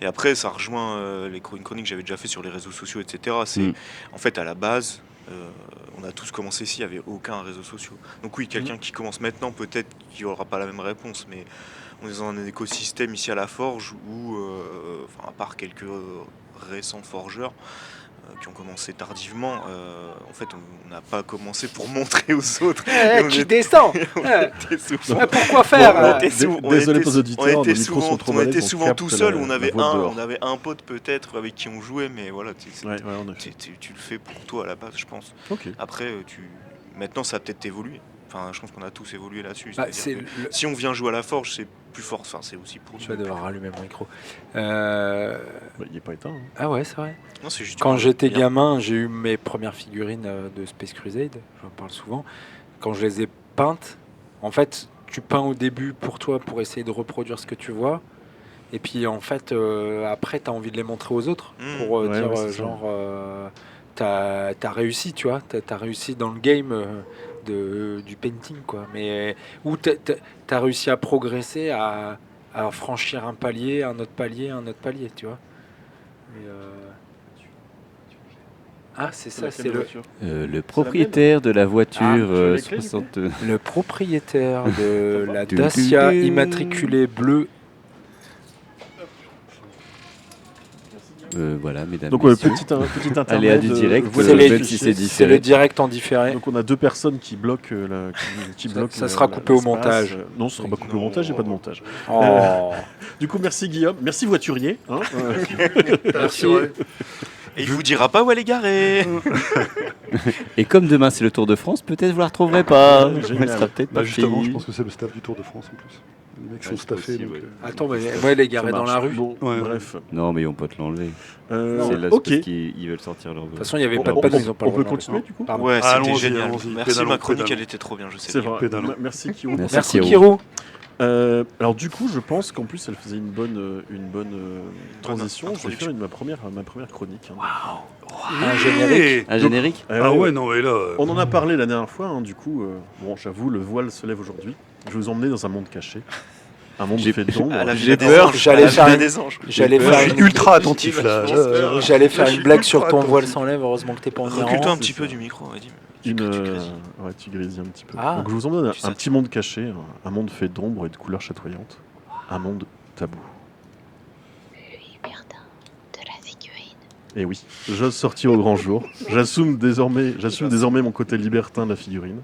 Et après ça rejoint les chroniques que j'avais déjà fait sur les réseaux sociaux, etc. C'est en fait à la base, on a tous commencé ici, il n'y avait aucun réseau social. Donc oui, quelqu'un qui commence maintenant, peut-être qu'il n'aura pas la même réponse, mais on est dans un écosystème ici à la Forge où, à part quelques récents forgeurs, qui ont commencé tardivement, en fait on n'a pas commencé pour montrer aux autres. Et on Qui était- descend on était souvent- Pourquoi faire Bon, euh, était sou- on désolé était pour les sou- auditeurs, on nos était micros souvent, sont trop on balèzes, était on souvent capte tout seul, la on avait voix dehors. on avait un pote peut-être avec qui on jouait, mais voilà, Ouais, en effet. tu le fais pour toi à la base, je pense. Ok. Après, maintenant ça a peut-être évolué. Enfin, je pense qu'on a tous évolué là-dessus. Bah, C'est-à-dire c'est que le- si on vient jouer à la forge, c'est plus fort. Enfin, c'est aussi pour Tu nous. vas devoir rallumer mon micro. Il n'est pas éteint. hein. Ah ouais, c'est vrai. Non, c'est juste Quand du j'étais bien. gamin, j'ai eu mes premières figurines de Space Crusade, j'en parle souvent. Quand je les ai peintes, en fait, tu peins au début pour toi, pour essayer de reproduire ce que tu vois. Et puis en fait, après, tu as envie de les montrer aux autres pour Ouais, dire ouais, c'est ça. genre, t'as réussi, tu vois, t'as réussi dans le game du painting, quoi. Mais où t'as réussi à progresser, à franchir un palier, un autre palier, tu vois. Et, ah, c'est ça, c'est Le propriétaire de la voiture Ah, tu veux les clés, 60. le propriétaire de Ça va la Dun, Dacia dun, dun. immatriculée bleue. Voilà, mesdames, Donc, messieurs. petit intermède. Aléa du direct, vous C'est allez les- vérifier. si c'est C'est différé. le direct en différé. Donc on a deux personnes qui bloquent qui bloquent ça sera coupé au montage. Non, ce sera pas coupé au montage, il n'y a pas de montage. Oh. Du coup, merci Guillaume, merci voiturier. Hein, Merci. Et il vous dira pas où elle est garée. Et comme demain c'est le Tour de France, peut-être vous la retrouverez pas. Ouais, génial. Elle sera peut-être Bah, pas justement, je finie. pense que c'est le staff du Tour de France en plus. Les mecs sont Ouais, staffés. possible, donc, ouais. Attends, mais moi, elle est garée Ça dans la marche. rue. De Bon, Ouais. bref. Non, mais ils vont pas te l'enlever. Euh, C'est là ok. parce qu'ils veulent sortir leur toute façon, il n'y avait On- pas de on- panneau, ils ont pas on le peut droit de continuer l'enlever. du coup Pardon. Ouais, Allons-y, c'était génial. allons-y. Merci, Pédalons, ma chronique, pédalons. elle était trop bien, je sais C'est bien. vrai. Pédalons. Merci Kiro. Merci. Merci Kiro. Kiro. Alors du coup, je pense qu'en plus, elle faisait une bonne transition. Je vais introduction. faire ma première chronique. hein. Un générique. Un générique Ah ouais, non, mais là. On en a parlé la dernière fois, hein, du coup, bon, j'avoue, le voile se lève aujourd'hui. Je vais vous emmener dans un monde caché. Un monde J'ai- fait d'ombre. À la J'ai Villa des peur. Anges. J'allais à la faire Villa une- des Anges. J'allais Moi, faire je suis une... ultra attentif là. J'allais faire une blague sur ton attentif. voile sans lèvres, heureusement que t'es pas en Recule-toi errant. un petit c'est peu ça. du micro, Vadim. Une, Tu grésilles. ouais, tu grésilles un petit peu. Ah. Donc je vous emmène Tu un satires. petit monde caché, un monde fait d'ombre et de couleurs chatoyantes. Un monde tabou. Libertin de la figurine. Et oui, j'ose sortir au grand jour. J'assume désormais mon côté libertin de la figurine.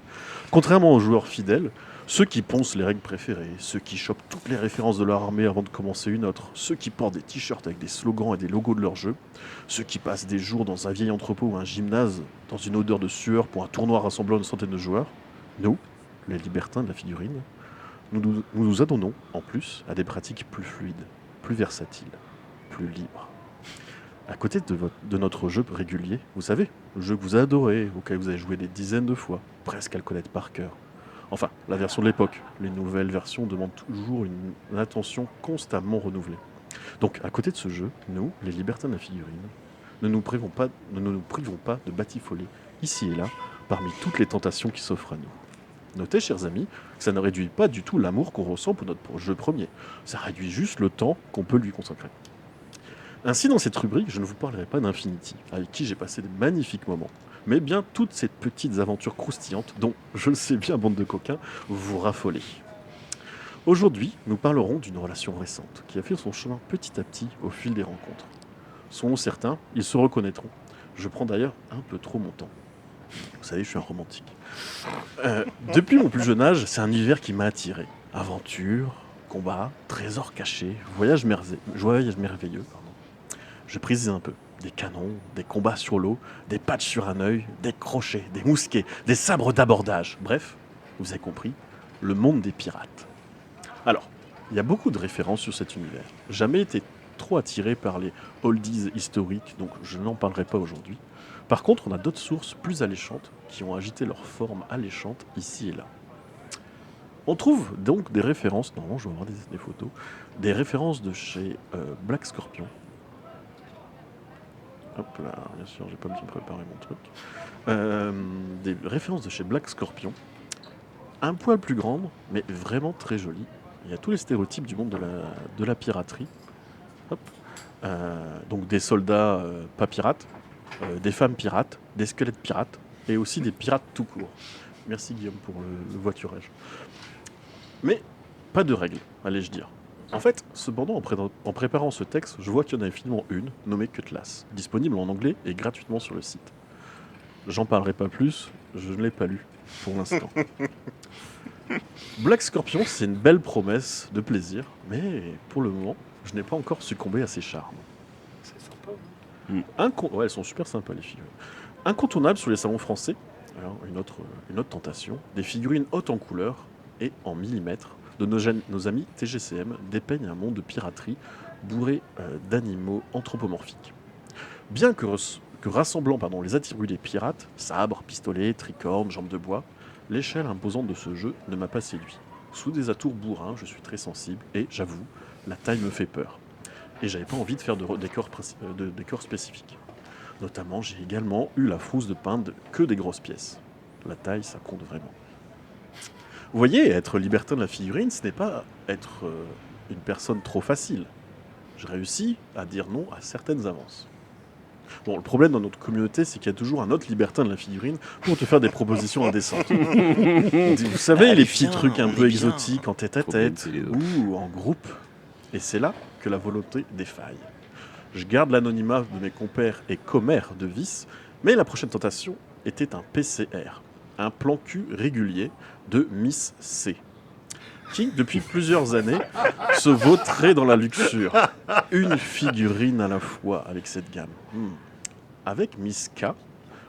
Contrairement aux joueurs fidèles, ceux qui poncent les règles préférées, ceux qui chopent toutes les références de leur armée avant de commencer une autre, ceux qui portent des t-shirts avec des slogans et des logos de leur jeu, ceux qui passent des jours dans un vieil entrepôt ou un gymnase dans une odeur de sueur pour un tournoi rassemblant une centaine de joueurs, nous, les libertins de la figurine, nous nous adonnons en plus à des pratiques plus fluides, plus versatiles, plus libres. À côté de notre jeu régulier, vous savez, le jeu que vous adorez, auquel vous avez joué des dizaines de fois, presque à le connaître par cœur. Enfin, la version de l'époque. Les nouvelles versions demandent toujours une attention constamment renouvelée. Donc, à côté de ce jeu, nous, les libertins de la figurine, ne nous privons pas de batifoler ici et là parmi toutes les tentations qui s'offrent à nous. Notez, chers amis, que ça ne réduit pas du tout l'amour qu'on ressent pour notre jeu premier. Ça réduit juste le temps qu'on peut lui consacrer. Ainsi, dans cette rubrique, je ne vous parlerai pas d'Infinity, avec qui j'ai passé de magnifiques moments, mais bien toutes ces petites aventures croustillantes dont, je le sais bien, bande de coquins, vous raffolez. Aujourd'hui, nous parlerons d'une relation récente qui a fait son chemin petit à petit au fil des rencontres. Sont certains, ils se reconnaîtront. Je prends d'ailleurs un peu trop mon temps. Vous savez, je suis un romantique. Depuis mon plus jeune âge, c'est un univers qui m'a attiré. Aventure, combat, trésors cachés, voyage merveilleux. Pardon. Je précise un peu. Des canons, des combats sur l'eau, des patchs sur un œil, des crochets, des mousquets, des sabres d'abordage. Bref, vous avez compris, le monde des pirates. Alors, il y a beaucoup de références sur cet univers. Jamais été trop attiré par les oldies historiques, donc je n'en parlerai pas aujourd'hui. Par contre, on a d'autres sources plus alléchantes qui ont agité leur forme alléchante ici et là. On trouve donc des références, normalement je vais avoir des photos, des références de chez Black Scorpion. Hop là, bien sûr, j'ai pas bien préparé mon truc. Des références de chez Black Scorpion. Un poil plus grande, mais vraiment très jolie. Il y a tous les stéréotypes du monde de la piraterie. Hop. Donc des soldats pas pirates, des femmes pirates, des squelettes pirates, et aussi des pirates tout court. Merci Guillaume pour le voiturage. Mais pas de règles, allais-je dire. En fait, cependant, en préparant ce texte, je vois qu'il y en avait finalement une, nommée Cutlass, disponible en anglais et gratuitement sur le site. J'en parlerai pas plus, je ne l'ai pas lu, pour l'instant. Black Scorpion, c'est une belle promesse de plaisir, mais pour le moment, je n'ai pas encore succombé à ses charmes. C'est sympa. Ouais, elles sont super sympas les figurines. Incontournable sur les salons français, alors une autre tentation, des figurines hautes en couleurs et en millimètres de nos amis TGCM dépeignent un monde de piraterie bourré d'animaux anthropomorphiques. Bien que rassemblant les attributs des pirates, sabres, pistolets, tricornes, jambes de bois, l'échelle imposante de ce jeu ne m'a pas séduit. Sous des atours bourrins, je suis très sensible et, j'avoue, la taille me fait peur. Et j'avais pas envie de faire de décors spécifiques. Notamment, j'ai également eu la frousse de peindre que des grosses pièces. La taille, ça compte vraiment. Vous voyez, être libertin de la figurine, ce n'est pas être une personne trop facile. J'ai réussi à dire non à certaines avances. Bon, le problème dans notre communauté, c'est qu'il y a toujours un autre libertin de la figurine pour te faire des propositions indécentes. Vous savez, Allez, les petits viens, trucs un on peu est bien. exotiques en tête à Faut bien tête aider les autres. ou en groupe. Et c'est là que la volonté défaille. Je garde l'anonymat de mes compères et commères de vice, mais la prochaine tentation était un PCR, un plan cul régulier de Miss C, qui, depuis plusieurs années, se vautrait dans la luxure. Une figurine à la fois avec cette gamme. avec Miss K,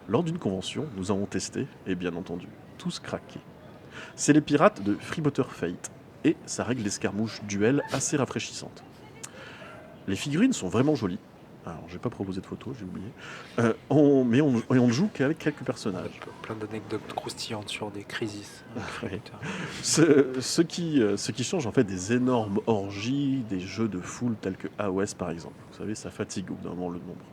lors d'une convention, nous avons testé et bien entendu tous craqué. C'est les pirates de Freebooter Fate et sa règle d'escarmouche duel assez rafraîchissante. Les figurines sont vraiment jolies. Alors, j'ai pas proposé de photos, j'ai oublié. Mais on ne joue qu'avec quelques personnages. Plein d'anecdotes croustillantes sur des crises. Ouais. Ce qui change en fait des énormes orgies, des jeux de foule tels que AOS par exemple. Vous savez, ça fatigue au bout d'un moment le nombre.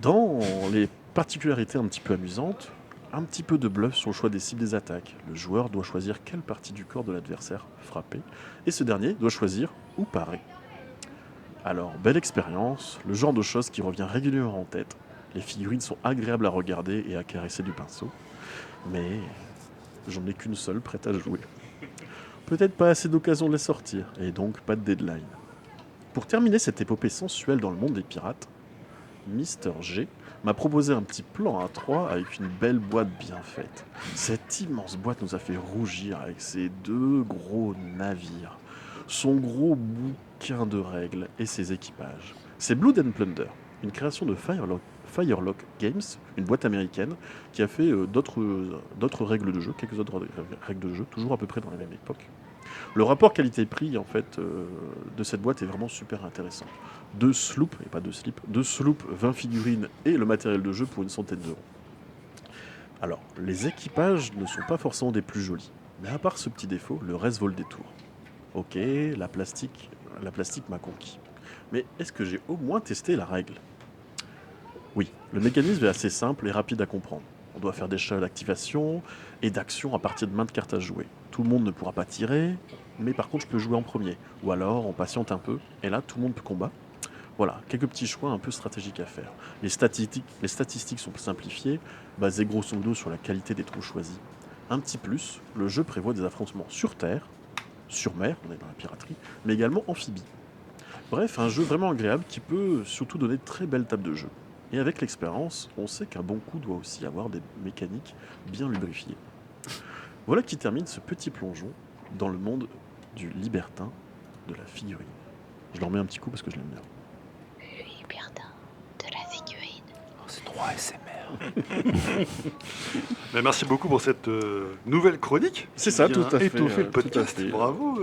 Dans les particularités un petit peu amusantes, un petit peu de bluff sur le choix des cibles des attaques. Le joueur doit choisir quelle partie du corps de l'adversaire frapper, et ce dernier doit choisir où parer. Alors, belle expérience, le genre de choses qui revient régulièrement en tête. Les figurines sont agréables à regarder et à caresser du pinceau, mais j'en ai qu'une seule prête à jouer. Peut-être pas assez d'occasions de les sortir, et donc pas de deadline. Pour terminer cette épopée sensuelle dans le monde des pirates, Mister G m'a proposé un petit plan à 3 avec une belle boîte bien faite. Cette immense boîte nous a fait rougir avec ses 2 gros navires, son gros bouquin de règles et ses équipages. C'est Blood and Plunder, une création de Firelock Games, une boîte américaine qui a fait d'autres règles de jeu, quelques autres règles de jeu, toujours à peu près dans la même époque. Le rapport qualité-prix en fait, de cette boîte est vraiment super intéressant. 2 sloops, et pas 2 slips, 2 sloops, 20 figurines et le matériel de jeu pour une centaine d'euros. Alors, les équipages ne sont pas forcément des plus jolis, mais à part ce petit défaut, le reste vaut le détour. Ok, la plastique m'a conquis. Mais est-ce que j'ai au moins testé la règle ? Oui, le mécanisme est assez simple et rapide à comprendre. On doit faire des choix d'activation et d'action à partir de maintes cartes à jouer. Tout le monde ne pourra pas tirer, mais par contre je peux jouer en premier. Ou alors on patiente un peu, et là tout le monde peut combattre. Voilà, quelques petits choix un peu stratégiques à faire. Les statistiques sont simplifiées, basées grosso modo sur la qualité des trous choisis. Un petit plus, le jeu prévoit des affrontements sur terre, sur mer, on est dans la piraterie, mais également amphibie. Bref, un jeu vraiment agréable qui peut surtout donner de très belles tables de jeu. Et avec l'expérience, on sait qu'un bon coup doit aussi avoir des mécaniques bien lubrifiées. Voilà qui termine ce petit plongeon dans le monde du libertin de la figurine. Je leur mets un petit coup parce que je l'aime bien. Libertin de la figurine. Oh, c'est trop ASMR. Mais merci beaucoup pour cette nouvelle chronique. C'est ça, Qui tout vient à fait. étoffer le tout à podcast. fait. Bravo.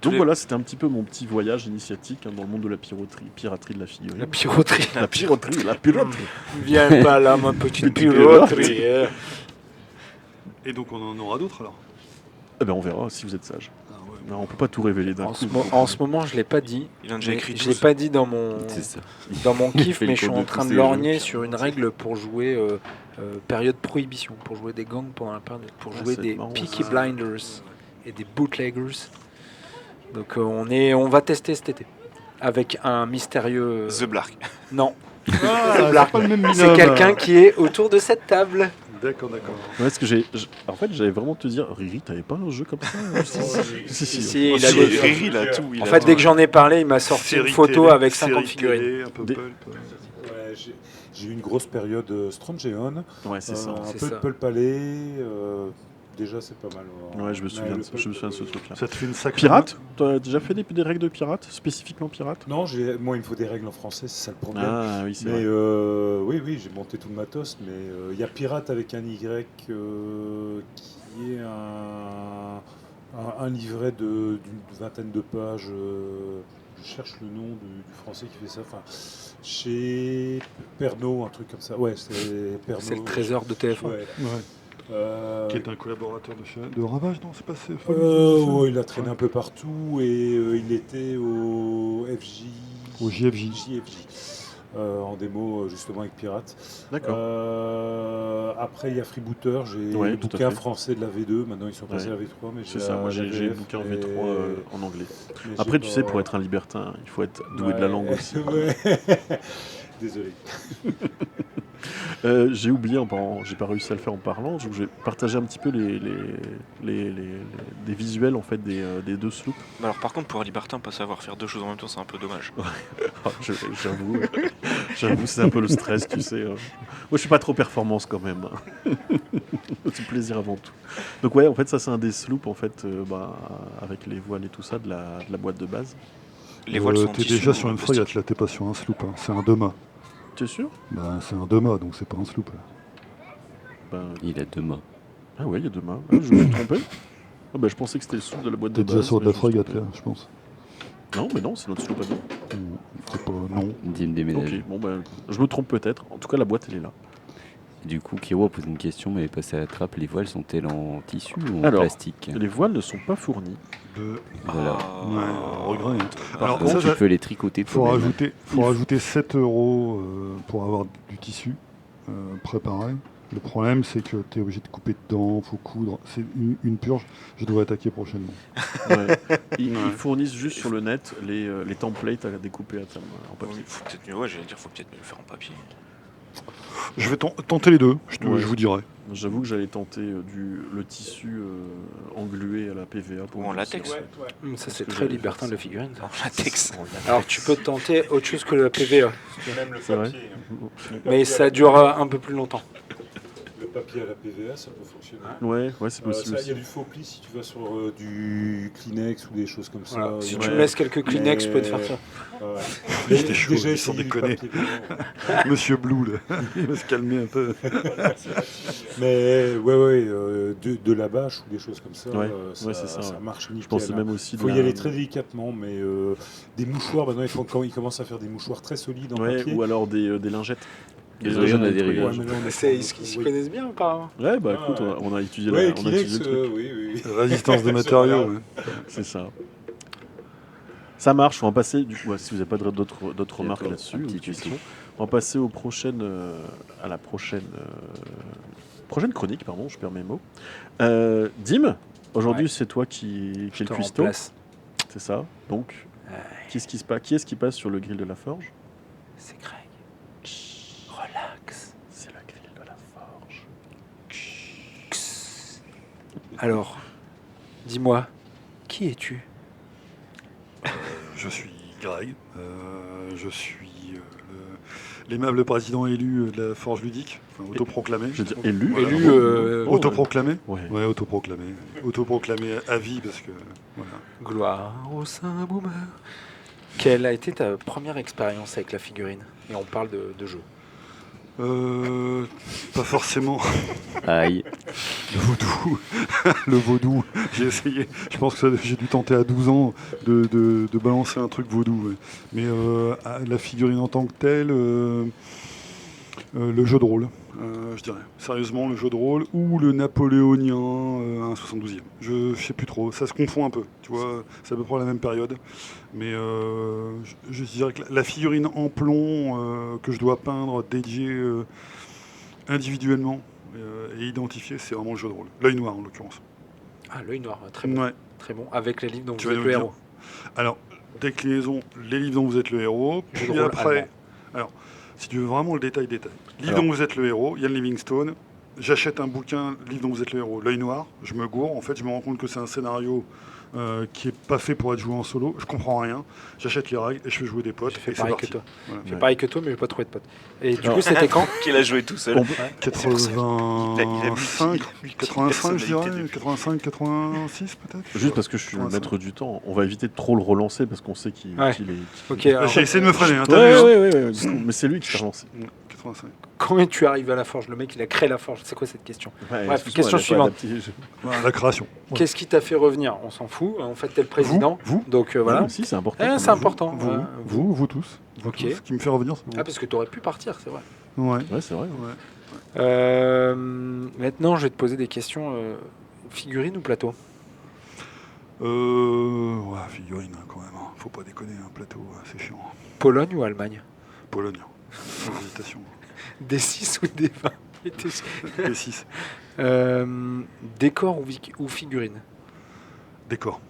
Donc voilà, c'était un petit peu mon petit voyage initiatique dans le monde de la piraterie de la figurine. La piraterie. La piraterie. Viens pas là, ma petite Petite piraterie. Et donc on en aura d'autres alors. Eh ben on verra si vous êtes sage. Ah ouais. Non, on peut pas tout révéler d'un En coup. en ce moment, je l'ai pas dit. Il en a déjà Mais écrit je l'ai 12. pas dit dans mon C'est ça. kiff, fait le mais je suis tour en de train tous de ces lorgner jeux. sur une règle pour jouer période prohibition, pour jouer des gangs pendant la période, pour Ah, jouer c'est des marrant, Peaky ça. Blinders et des bootleggers. Donc on va tester cet été avec un mystérieux. The Blark. Non, Ah, Blark. c'est pas le même c'est binôme. quelqu'un qui est autour de cette table. D'accord. Ouais, parce que en fait, j'allais vraiment te dire, Riri, t'avais pas un jeu comme ça Si. Si, Oh, il a si, des- Riri, il a tout. il En a fait, tout. dès que j'en ai parlé, il m'a sorti une Série photo télé, avec 50 série figurines. télé, un peu Des- pulp. Ouais, j'ai eu une grosse période Strangeon, Ouais, c'est ça. un C'est peu ça. de Pulp Alley, déjà c'est pas mal. Ouais, je me Mais souviens, le de ce truc-là. Ça te fait une sacrée. Pirate T'as déjà fait des règles de pirate Spécifiquement pirate Non, moi il me faut des règles en français, c'est ça le problème. Ah oui, c'est Mais vrai. oui, j'ai monté tout le matos, mais il y a Pirate avec un Y qui est un livret d'une vingtaine de pages. Je cherche le nom du français qui fait ça. Enfin, chez Pernod, un truc comme ça. Ouais, c'est Pernod. C'est le trésor de TF1. Ouais. Ouais. Qui est un collaborateur de Ravage, non? C'est pas c'est Ouais, il a traîné un peu partout et il était au FJ. Au JFJ. En démo justement avec Pirate. D'accord. Après il y a Freebooter, j'ai Ouais, le tout à bouquin fait. français de la V2, maintenant ils sont passés Ouais. à la V3, mais C'est ça, moi j'ai le VF bouquin en et- V3 en anglais. mais Après, j'ai tu sais, pas- pour être un libertin, il faut être doué de la langue aussi. Ouais. Désolé. J'ai oublié, j'ai pas réussi à le faire en parlant, donc j'ai partagé un petit peu des visuels en fait des 2 sloops. Mais alors, par contre, pour un libertin, pas savoir faire deux choses en même temps, c'est un peu dommage. Ah, j'avoue, c'est un peu le stress, tu sais. Moi, je suis pas trop performance quand même. C'est plaisir avant tout. Donc ouais, en fait, ça c'est un des sloops en fait, avec les voiles et tout ça de la boîte de base. Les voiles sont en T'es tissu déjà ou sur en une plastique. frégate là, t'es pas sur un sloop, hein. C'est un 2 mâts. T'es sûr? Bah, c'est un 2 mâts, donc c'est pas un sloop. Là. Ben, Il a 2 mâts. Ah ouais, il y a 2 mâts. Ah, je me suis trompé. Ah bah, je pensais que c'était le sloop de la boîte de T'es base. déjà sur de mais la je me suis frégate, trompé. là, je pense. Non, mais non, c'est notre sloop à nous. C'est pas... Non. Dim déménage. Ok, bon ben, je me trompe peut-être. En tout cas, la boîte, elle est là. Du coup, Kiro a posé une question, mais passé à la trappe. Les voiles sont-elles en tissu ou en Alors, plastique? Les voiles ne sont pas fournies. Voilà. Ah. Regret. hein. Par Alors, contre, ça, tu ça- peux les tricoter Faut toi-même. rajouter 7 € pour avoir du tissu préparé. Le problème, c'est que tu es obligé de couper dedans, faut coudre. C'est une purge. Je devrais attaquer prochainement. Ouais. Ils fournissent juste sur le net les templates à découper à terme en papier. Faut peut-être mieux, ouais, j'allais dire, faut peut-être mieux le faire en papier. Je vais tenter les deux, Ouais. je vous dirai. J'avoue que j'allais tenter le tissu englué à la PVA. Ou en latex. Ouais. Ça, Parce c'est que très j'allais libertin faire de la figurine. ça. En latex. Alors, tu peux tenter autre chose que la PVA, Même le C'est vrai. papier. mais ça durera un peu plus longtemps. Le papier à la PVA, ça peut fonctionner. Ouais, c'est possible Ça, il y a aussi. du faux pli si tu vas sur du Kleenex ou des choses comme ça. Voilà. Si Ouais. tu me laisses quelques Kleenex, je peux te faire Mais- ça. Ouais. J'étais chaud, Déjà ils sont essayé du déconnés. papier blanc. Monsieur Blue, là, il va se calmer un peu. Mais de la bâche ou des choses comme ça, Ouais, ça, ouais, c'est ça, ça ouais. marche nickel. Je pensais hein. même aussi. Il faut de y la- aller très délicatement, mais des mouchoirs, maintenant ils commencent à faire des mouchoirs très solides en Ouais, papier. ou alors des lingettes. Désolé, on a des nettoyage. réglages. Ouais, mais là, on est C'est, pas- ils s'y oui. connaissent bien, apparemment. Ouais, bah Ah, écoute, ouais. on a étudié, Ouais, on a Kleenex, étudié le truc. oui. Résistance des matériaux. Ouais. C'est ça. Ça marche, on va passer, du coup, si vous n'avez pas d'autres remarques Bientôt, là-dessus, un ou petit questions, tuto. on va passer aux prochaines, à la prochaine chronique, pardon, je perds mes mots. Dim, aujourd'hui Ouais. c'est toi qui Je est te le cuistot, remplace. c'est ça. Donc, Ouais. qui est-ce qui passe sur le grill de la forge? C'est Greg. Relax. C'est le grill de la forge. Alors, dis-moi, qui es-tu? Je suis Greg. Je suis l'aimable président élu de la Forge Ludique, enfin, autoproclamé. Je veux dire élu. Voilà. Élu, Autoproclamé. Ouais. Ouais, autoproclamé. Autoproclamé à vie parce que voilà. Gloire au Saint Boomer. Quelle a été ta première expérience avec la figurine? Et on parle de jeu. Pas forcément Aïe. le vaudou. Le vaudou. J'ai essayé. Je pense que j'ai dû tenter à 12 ans de balancer un truc vaudou. Ouais. Mais la figurine en tant que telle, le jeu de rôle, je dirais. Sérieusement, le jeu de rôle ou le napoléonien, un 72e. Je sais plus trop. Ça se confond un peu. Tu vois, c'est à peu près la même période. Mais je dirais que la figurine en plomb que je dois peindre, dédiée individuellement et identifiée, c'est vraiment le jeu de rôle. L'œil noir en l'occurrence. Ah, l'œil noir, très bon. Ouais. Très bon. Avec les livres dont Tu vous vas êtes nous le le héros. Alors, déclinaison, les livres dont vous êtes le héros, Jeu de puis rôle après, allemand. alors, si tu veux vraiment le détail, livre Alors. dont vous êtes le héros, Ian Livingstone, j'achète un bouquin, livre dont vous êtes le héros, l'œil noir, je me gourre, en fait, je me rends compte que c'est un scénario qui est pas fait pour être joué en solo, je comprends rien, j'achète les règles et je fais jouer des potes, J'ai fait et c'est pareil que parti. toi. Voilà. J'ai Ouais. pareil que toi, mais j'ai pas trouvé de pote. Et du Alors- coup, c'était quand? Qu'il a joué tout seul. On- C'est pour ça qu'il a 85, 85 je dirais, personnalité 85, 86 peut-être. Juste parce que je suis le 85. maître du temps, on va éviter de trop le relancer parce qu'on sait qu'il Ouais. qu'il est. Ok, alors, J'ai essayé de me freiner, hein, Ouais, t'as vu, hein ouais, mais c'est lui qui t'a relancé. 85. quand es-tu arrivé à la forge? Le mec, il a créé la forge. C'est quoi cette question? Ouais, Bref, excuse-moi, question elle a pas suivante. adapté. Voilà, la création. Qu'est-ce qui t'a fait revenir? On s'en fout. En fait, t'es le président. Vous Donc Voilà, voilà. si, c'est important. Eh, quand c'est même. important. Vous, ouais. vous tous. Vous Ok. tous. Ce qui me fait revenir, c'est vous. Ah, parce que t'aurais pu partir, c'est vrai. Ouais. Ouais, c'est vrai. Ouais. Maintenant, je vais te poser des questions. Figurine ou plateau? Ouais, figurine hein, quand même. Hein. Faut pas déconner, un plateau, c'est chiant. Pologne ou Allemagne? Pologne. Sans hésitation. Des 6 ou des 20? Les 6. Décor ou figurine? Décor.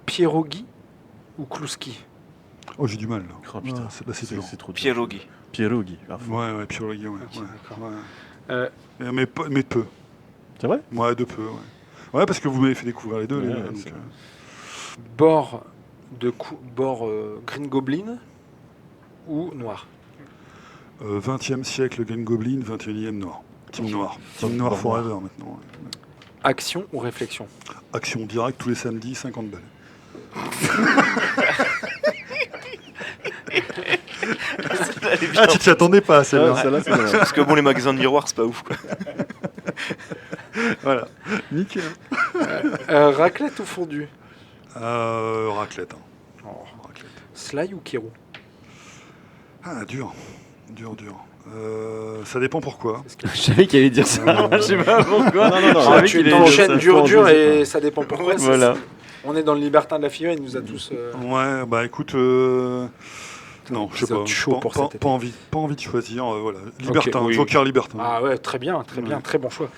Pierogi ou Kluski? Oh, j'ai du mal. Là. Oh putain, Ah, c'est dur. c'est trop dur. Pierogi. Pierogi. à fond. Ouais, Pierogi, ouais. Ok, ouais, d'accord. ouais. Mais de peu. C'est vrai? Ouais, de peu, ouais. Ouais, parce que vous m'avez fait découvrir les deux, les Ouais, gars, ouais, donc, c'est vrai. Bord Green Goblin ou noir? 20e siècle, Green Goblin, 21e noir. Team Ok. noir. Team Bord noir noir. forever maintenant. Ouais. Action ou réflexion? Action directe tous les samedis, 50 balles. Celle-là, elle est bien. Ah, tu t'y attendais pas, celle-là. Ah, celle-là, c'est dommage. Parce que bon, les magasins de miroirs, c'est pas ouf, quoi. Voilà. Nickel. Raclette ou fondue? Raclette. Hein. Oh. Raclette. Sly ou Kiro? Ah, dur. Ça dépend pourquoi. Je savais qu'il allait dire ça. Je sais pas pourquoi. Non, non, non. Je savais Tu qu'il allait dire t'enchaînes ça. dur et ça dépend pourquoi. Ouais, voilà. On est dans le libertin de la fille, il nous a tous. Ouais, bah écoute, non, je sais épisode pas. chaud pour cet été. Pas envie de choisir. Voilà, libertin, oui. Joker libertin. Ah ouais, très bien, très bon choix.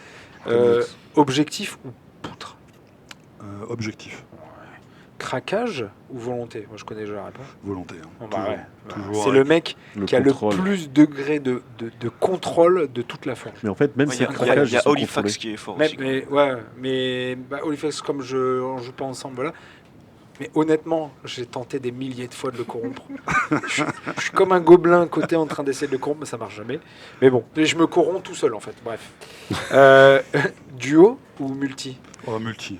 Comme Objectif ou poutre? Objectif, Craquage ou volonté? Moi je connais déjà la réponse. volonté. Hein. Bon, bah ouais. toujours C'est avec- le mec qui a le contrôle. plus degré de contrôle de toute la forme. Mais en fait, même Il si y a, craquage, il y a ils sont Halifax contrôlés. qui est fort Mais, aussi. Halifax, comme on joue pas ensemble, voilà. Mais honnêtement, j'ai tenté des milliers de fois de le corrompre. je suis comme un gobelin à côté en train d'essayer de le corrompre, mais ça marche jamais. Mais bon, et je me corromps tout seul en fait. Bref. Duo ou multi? Oh, multi.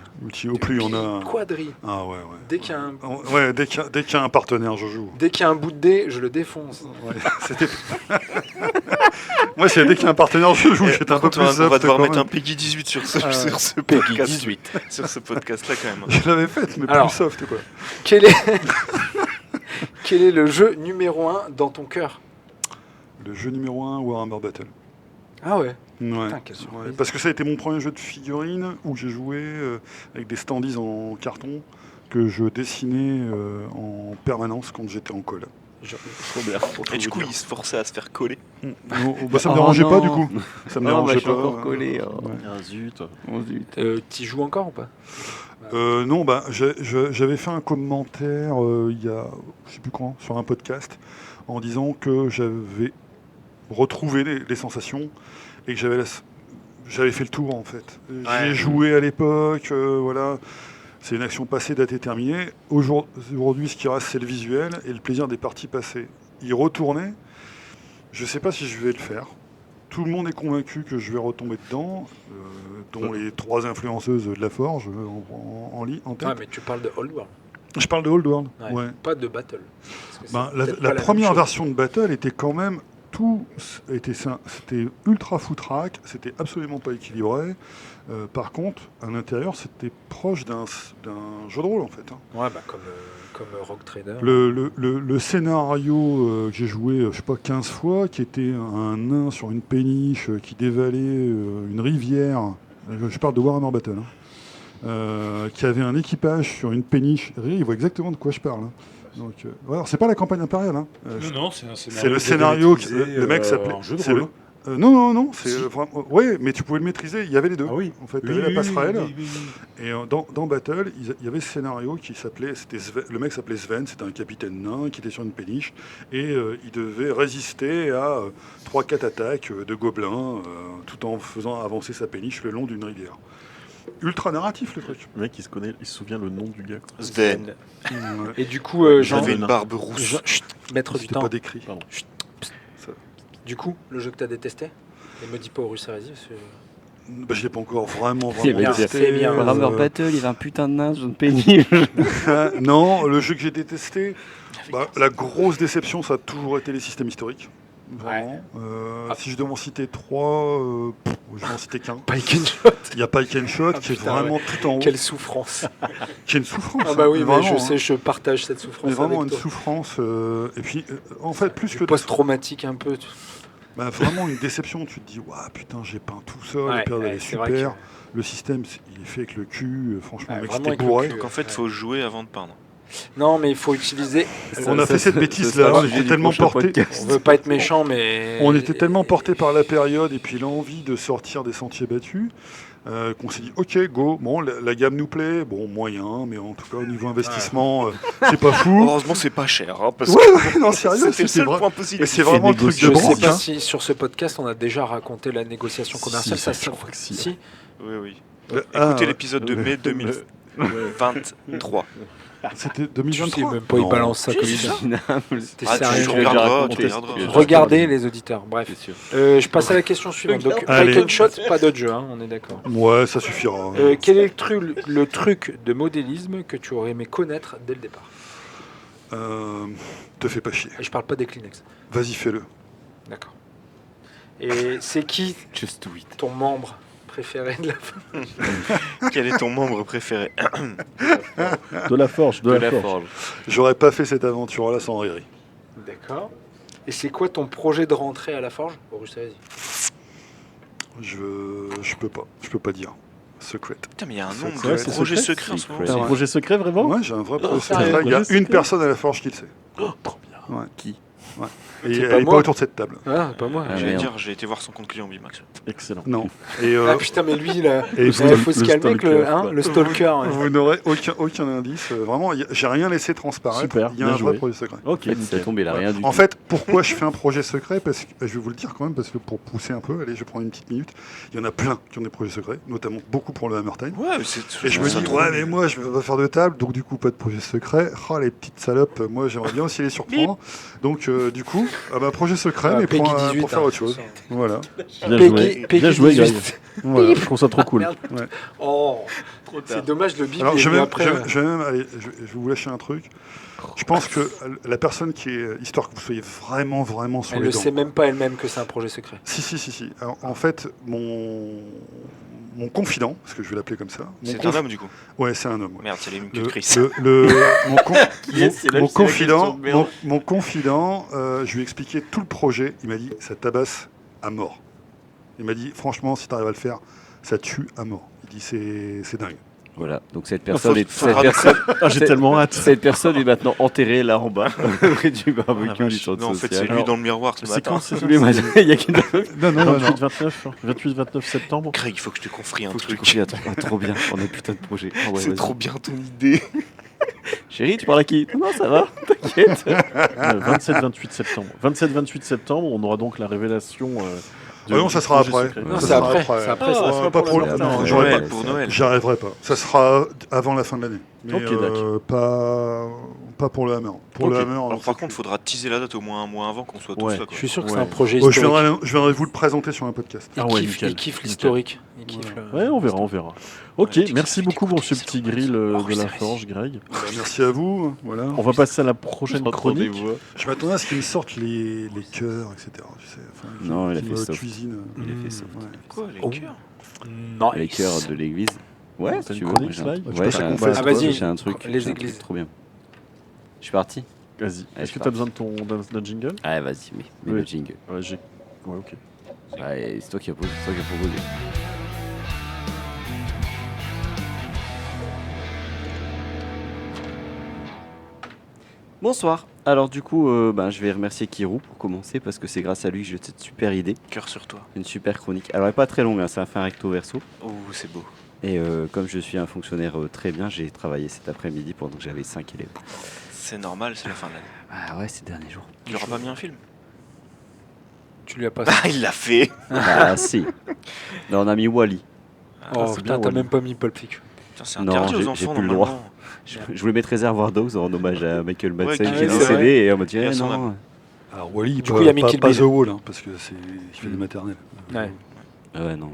Au plus on a. Quadri. Ah ouais. Dès qu'il y a un, Ouais, dès qu'il y a un partenaire, je joue. dès qu'il y a un bout de dé, je le défonce. Ouais, c'était. Moi, c'est dès qu'il y a un partenaire, je joue. J'étais un peu plus On va soft, devoir quand mettre même. un Peggy 18 sur ce, Ah, sur ce Peggy podcast. 18. Sur ce podcast-là, quand même. Je l'avais faite, mais Alors. plus soft, quoi. Quel est... Quel est le jeu numéro 1 dans ton cœur? Le jeu numéro 1, Warhammer Battle. Ah ouais. Ouais. Putain, quelle surprise. Ouais, parce que ça a été mon premier jeu de figurines où j'ai joué avec des standees en carton que je dessinais en permanence quand j'étais en colle. Trop bien. Et du coup, il se forçait à se faire coller. Bah, ça me Oh dérangeait pas non. du coup. Ça me Oh, bah, dérangeait je suis pas. encore collé. Oh. Ouais. Ah, zut. Oh, zut. T'y joues encore ou pas? Non, bah, j'avais fait un commentaire il y a, je sais plus quand, sur un podcast, en disant que j'avais retrouvé les sensations et que j'avais fait le tour en fait. J'ai joué à l'époque, voilà. C'est une action passée, datée, terminée. Aujourd'hui, ce qui reste, c'est le visuel et le plaisir des parties passées. Y retourner, je sais pas si je vais le faire. Tout le monde est convaincu que je vais retomber dedans, dont les 3 influenceuses de la Forge en tête. Ah, mais tu parles de Old World, Je parle de Old World. Ouais. pas de Battle. Parce que c'est Ben, peut-être la pas première même chose. version de Battle était quand même c'était ultra foutraque, c'était absolument pas équilibré. Par contre, à l'intérieur, c'était proche d'un jeu de rôle en fait. Hein. Ouais, bah comme Rogue Trader. Le scénario que j'ai joué, je sais pas, 15 fois, qui était un nain sur une péniche qui dévalait une rivière. Je parle de Warhammer Battle. Hein. Qui avait un équipage sur une péniche. Il voit exactement de quoi je parle. Hein. Donc, alors, c'est pas la campagne impériale. Hein. Non, c'est un scénario. C'est le scénario. Le mec s'appelait. Un jeu de c'est rôle. le- non. C'est Si. vraiment. Ouais, mais tu pouvais le maîtriser. Il y avait les deux. Ah oui. En fait, Oui, t'avais la oui, passerelle. oui. Et dans Battle, il y avait ce scénario qui s'appelait, le mec s'appelait Sven, c'était un capitaine nain qui était sur une péniche, et il devait résister à 3-4 attaques de gobelins, tout en faisant avancer sa péniche le long d'une rivière. Ultra narratif le truc. Le mec, il se souvient le nom du gars. quoi. Sven. Ouais. Et du coup, Jean, J'avais une barbe rousse. Chut, maître du C'était temps. pas décrit. Pardon. Du coup, le jeu que t'as détesté? Et me dis pas Horus Heresy, parce que... Bah, je l'ai pas encore vraiment C'est bien, testé. c'est bien. Warhammer Battle, il y avait un putain de nain sur une péniche. Non, le jeu que j'ai détesté, la grosse déception, ça a toujours été les systèmes historiques. Vraiment. Si je dois en citer 3, je vais en citer qu'un. Pike and Shot. Il y a Pike and Shot Ah, qui est putain, vraiment tout en haut. Quelle souffrance. Qui est une souffrance. Ah bah oui, hein, mais je vraiment, sais, hein. je partage cette souffrance Mais vraiment avec une toi. souffrance. Et puis, en fait, plus que Post-traumatique un peu. vraiment une déception. Tu te dis, waouh, putain, j'ai peint tout ça. Ouais, la période elle ouais, est c'est vrai super. que- Le système, il est fait avec le cul. Franchement, Ouais, le mec, vraiment c'était avec le bourré. cul. Donc en fait, il faut jouer avant de peindre. Non, mais il faut utiliser... On a fait cette bêtise-là. sera On le sujet était du tellement prochain porté. podcast. On veut pas être méchant, mais... On était tellement porté par la période et puis l'envie de sortir des sentiers battus qu'on s'est dit ok go, bon la gamme nous plaît, bon moyen, mais en tout cas au niveau investissement c'est pas fou. Heureusement, c'est pas cher. Hein, parce Ouais, non sérieux, c'était le seul vrai. point Mais positif. c'est vraiment le truc Je de sais branque. pas Hein. si sur ce podcast on a déjà raconté la négociation commerciale. Si, ça, je crois que si. Oui, oui. Ah, Écoutez l'épisode de mai 2023. C'était Tu sais 2023. même pas, il Non. balance ça comme il vient. T'es Ah, sérieux? tu l'as déjà regarderas, raconté. tu regarderas. Regardez les auditeurs. Bref, C'est sûr. je passe à la question suivante. Donc, Allez. Pike and Shot, pas d'autre jeu, hein, on est d'accord. Ouais, ça suffira. Quel est le truc de modélisme que tu aurais aimé connaître dès le départ? Te fais pas chier. Et je parle pas des Kleenex. Vas-y, fais-le. D'accord. Et c'est qui Just do it. ton membre préféré de la Quel est ton membre préféré? De la forge, de, la, forge. J'aurais pas fait cette aventure-là sans Riri. D'accord. Et c'est quoi ton projet de rentrée à la forge? Horus, vas-y. Je peux pas dire. Secret. Putain, mais il y a un C'est nombre vrai, de c'est projets secret. secrets en ce moment. Secret. C'est un Ouais. projet secret, vraiment? Ouais, j'ai un vrai projet sérieux, secret. Il y a projet une secret personne à la forge qui le sait. Oh, trop bien. Ouais. Qui? Et C'est elle pas est moi. pas autour de cette table. Ah, pas moi. Ah, J'allais merde. dire, j'ai été voir son compte client Bimax. Excellent. Non. Et Ah putain, mais lui, là, et il vous, faut se le calmer avec stalker. le stalker. Ouais. vous n'aurez aucun indice. Vraiment, j'ai rien laissé transparaître. Super, Il y a bien un vrai joué. projet secret. Ok, Ça nickel. tombe, il a rien du En tout. fait, pourquoi je fais un projet secret? Parce que, je vais vous le dire quand même, parce que pour pousser un peu, allez, je prends une petite minute. Il y en a plein qui ont des projets secrets, notamment beaucoup pour le Hammer Time. Ouais, c'est Et je me ça dis, trop ouais, nul. mais moi, je veux pas faire de table, donc du coup, pas de projet secret. Oh, les petites salopes, moi, j'aimerais bien aussi les surprendre. Donc, du coup, projet secret, Ah, mais Peggy pour 18, faire hein, autre chose. Voilà. Bien joué. Peggy Bien joué, 18. Greg. Voilà, je trouve ça trop cool. Merde. Oh, c'est dommage, le bip Alors, est je venu vais, après. je vais même, allez, je vais vous lâcher un truc. Je pense que la personne qui est, histoire que vous soyez vraiment sur Elle les ne dents. sait même pas elle-même que c'est un projet secret. Si. Alors, en fait, mon confident, parce que je vais l'appeler comme ça. C'est un homme du coup. Ouais, c'est un homme. Ouais. Merde, c'est les mêmes que Le- Chris. mon confident, mon confident, je lui ai expliqué tout le projet. Il m'a dit, ça tabasse à mort. Il m'a dit, franchement, si tu arrives à le faire, ça tue à mort. Il dit, c'est dingue. Voilà, donc cette personne Ah, j'ai tellement hâte. cette personne est maintenant enterrée là en bas, près du Ah, la barbecue vache. du centre Non, en fait, c'est social. lui dans le miroir ce C'est matin. quand c'est Tous les matins, il y a qu'une Non, 28-29 septembre. Craig, il faut que je te confie un Faut que je te truc. confie un truc. Ah, trop bien, on a putain de projet. Ah ouais, C'est vas-y. trop bien ton idée. Chérie, tu parles à qui? Non, ça va, t'inquiète. 27-28 septembre. 27-28 septembre, on aura donc la révélation. non, ça sera projet après. secret. Non, Ça c'est sera après. C'est après, ça. sera pas pour pour la le- Noël. non, Ouais, j'aurais Noël, pas. pour Noël. J'y arriverai pas. Ça sera avant la fin de l'année. Mais Ok, d'accord. pas pour le Hammer. Pour Ok. le Hammer. Alors par contre, il faudra teaser la date au moins un mois avant qu'on soit tous Ouais. là. Je Quoi. suis sûr que Ouais. c'est un projet je historique. viendrai vous le présenter sur un podcast. Ah ouais, Il nickel. kiffe Nickel. l'historique. Il kiffe le- Ouais, on verra. Ok, Ouais, merci beaucoup pour ce c'est petit trop grill bien. de la Oh, forge, Greg. Merci à vous. Voilà. On va passer à la prochaine chronique. Je m'attendais à ce qu'ils me sortent les cœurs, etc. Tu sais, enfin, Non, il a qu'ils fait me soft. cuisinent. Il a fait ça. Ouais. Quoi, les Oh. cœurs? Non. Les cœurs de l'église. Ouais, T'as si une tu veux. chronique, j'ai un- Sly Je sais Ouais, pas j'ai ça un- qu'on fait, Ah, vas-y. j'ai un truc. Les j'ai un truc églises. trop bien. Je suis parti. Vas-y. je Est-ce que suis t'as besoin d'un jingle? Ah, vas-y, mets Oui. le jingle. Ouais, j'ai. Ouais, ok. Ouais, c'est toi qui as proposé. Bonsoir. Alors du coup, je vais remercier Kirou pour commencer parce que c'est grâce à lui que j'ai cette super idée, Cœur sur toi. une super chronique. Alors elle n'est pas très longue, hein, ça va faire un recto verso. Oh, c'est beau. Et comme je suis un fonctionnaire très bien, j'ai travaillé cet après-midi pendant que j'avais 5 élèves. C'est normal, c'est la fin de l'année. Ah ouais, ces derniers jours. Il aura pas mis un film? Tu lui as pas. Ah, il l'a fait. Ah si. Non, on a mis Wally. Oh c'est putain, bien, t'as Wally. même pas mis Pulp Fiction. Putain, c'est Non, interdit aux j'ai enfants plus le droit. normalement. Je voulais mettre Réservoir Dogs en hommage à Michael Madsen Ouais, qui est c'est décédé vrai. et on m'a dit Et à eh, son non. âme. Alors Wally, Du coup, il y a mis Kill pas Bill. The Wall, hein, parce que il fait des maternelles. Ouais. Ah ouais, non.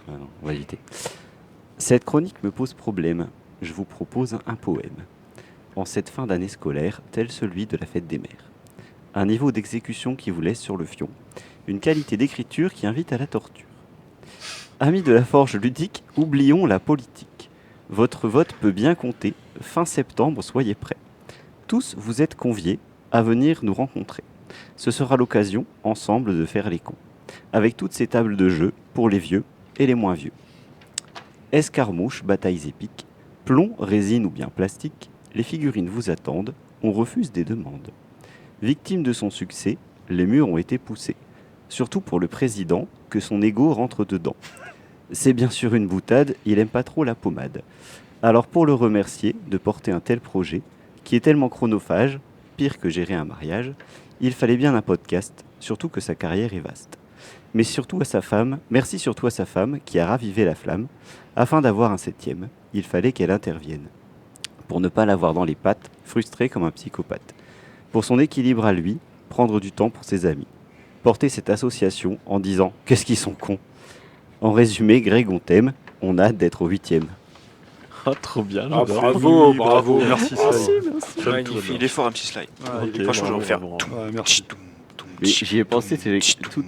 Ah non, on va éviter. Cette chronique me pose problème. Je vous propose un poème. En cette fin d'année scolaire, tel celui de la fête des mères. Un niveau d'exécution qui vous laisse sur le fion. Une qualité d'écriture qui invite à la torture. Amis de la forge ludique, oublions la politique. Votre vote peut bien compter. Fin septembre, soyez prêts. Tous, vous êtes conviés à venir nous rencontrer. Ce sera l'occasion, ensemble, de faire les cons. Avec toutes ces tables de jeu, pour les vieux et les moins vieux. Escarmouches, batailles épiques, plomb, résine ou bien plastique, les figurines vous attendent, on refuse des demandes. Victime de son succès, les murs ont été poussés. Surtout pour le président, que son ego rentre dedans. C'est bien sûr une boutade, il aime pas trop la pommade. Alors pour le remercier de porter un tel projet, qui est tellement chronophage, pire que gérer un mariage, il fallait bien un podcast, surtout que sa carrière est vaste. Mais surtout à sa femme, merci surtout à sa femme qui a ravivé la flamme. Afin d'avoir un 7e, il fallait qu'elle intervienne. Pour ne pas l'avoir dans les pattes, frustré comme un psychopathe. Pour son équilibre à lui, prendre du temps pour ses amis. Porter cette association en disant « Qu'est-ce qu'ils sont cons ?» En résumé, Greg, on t'aime, on a hâte d'être au 8e. Ah, trop bien, Ah, j'adore. bravo, Oui, bravo. Merci, Sly. Magnifique. Il est fort un petit slide. Ok, Franchement, je vais en faire bravo. Ouais, merci. Mais j'y ai pensé, tout le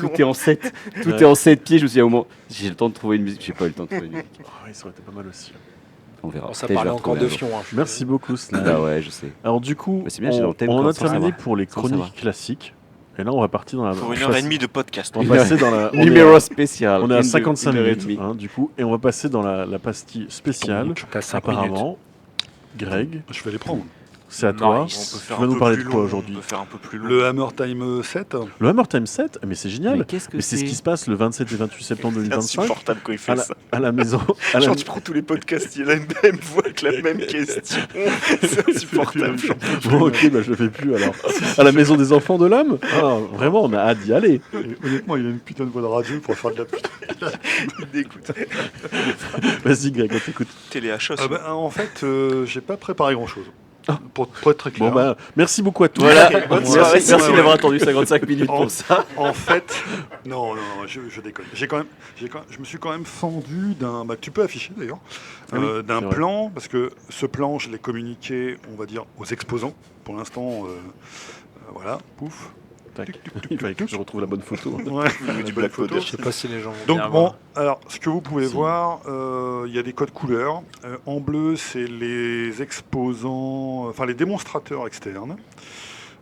long. est en 7. Tout Ouais. est en 7 pieds. Je me suis dit, au moment, j'ai le temps de trouver une musique. J'ai pas eu le temps de trouver une musique. Ah oui, ça aurait été pas mal aussi. On verra. Bon, ça Peut-être je vais parlait encore retrouver de un jour. fion. Hein. Merci beaucoup, Sly. Ah ouais, je sais. Alors du coup, Mais c'est bien, j'ai dans le thème on quoi, a sans terminé savoir. pour les Sans savoir. chroniques classiques. Et là, on va partir dans la... Pour une je heure et passe- demie de podcast. On va passer dans la... Numéro spécial. On est à Une 55 une heure et minutes, demie. hein, du coup, et on va passer dans la pastille spéciale. T'as 5 minutes. Apparemment, Greg, Je vais les prendre. c'est à toi. Nice. On peut Tu faire vas un nous peu parler plus de quoi long, aujourd'hui? On peut faire un peu plus long. Le Hammer Time 7. Le Hammer Time 7, mais c'est génial. Mais qu'est-ce que Mais c'est ce qui se passe le 27 et 28 septembre C'est 2025 insupportable quand il à fait la, ça. à la maison. À la- Genre, tu prends tous les podcasts, il y a la même voix avec la même question. C'est insupportable. Bon, ok, bah, je le fais plus alors. À la maison des enfants de l'âme. Ah, vraiment, on a hâte d'y aller. Et honnêtement, il a une putain de voix de radio pour faire de la putain. Écoute, Vas-y, Greg, on t'écoute. téléachat. Ah bah, en fait, j'ai pas préparé grand chose. Pour être très clair. Bon, bah, merci beaucoup à tous. Voilà, bonne merci, soirée. merci Ouais, d'avoir ouais. attendu 55 minutes En- pour ça. En fait, non, je déconne. Je me suis quand même fendu d'un. Bah, que tu peux afficher d'ailleurs, Ah oui, d'un c'est vrai. plan, parce que ce plan, je l'ai communiqué, on va dire, aux exposants. Pour l'instant, voilà, pouf. Tac. Il fallait que je retrouve la bonne photo. Ouais, du belle Black photo. Powder. Je sais pas si les gens vont Donc bien bon, voir. alors ce que vous pouvez Si. voir, il y a des codes couleurs. En bleu, c'est les exposants, enfin les démonstrateurs externes.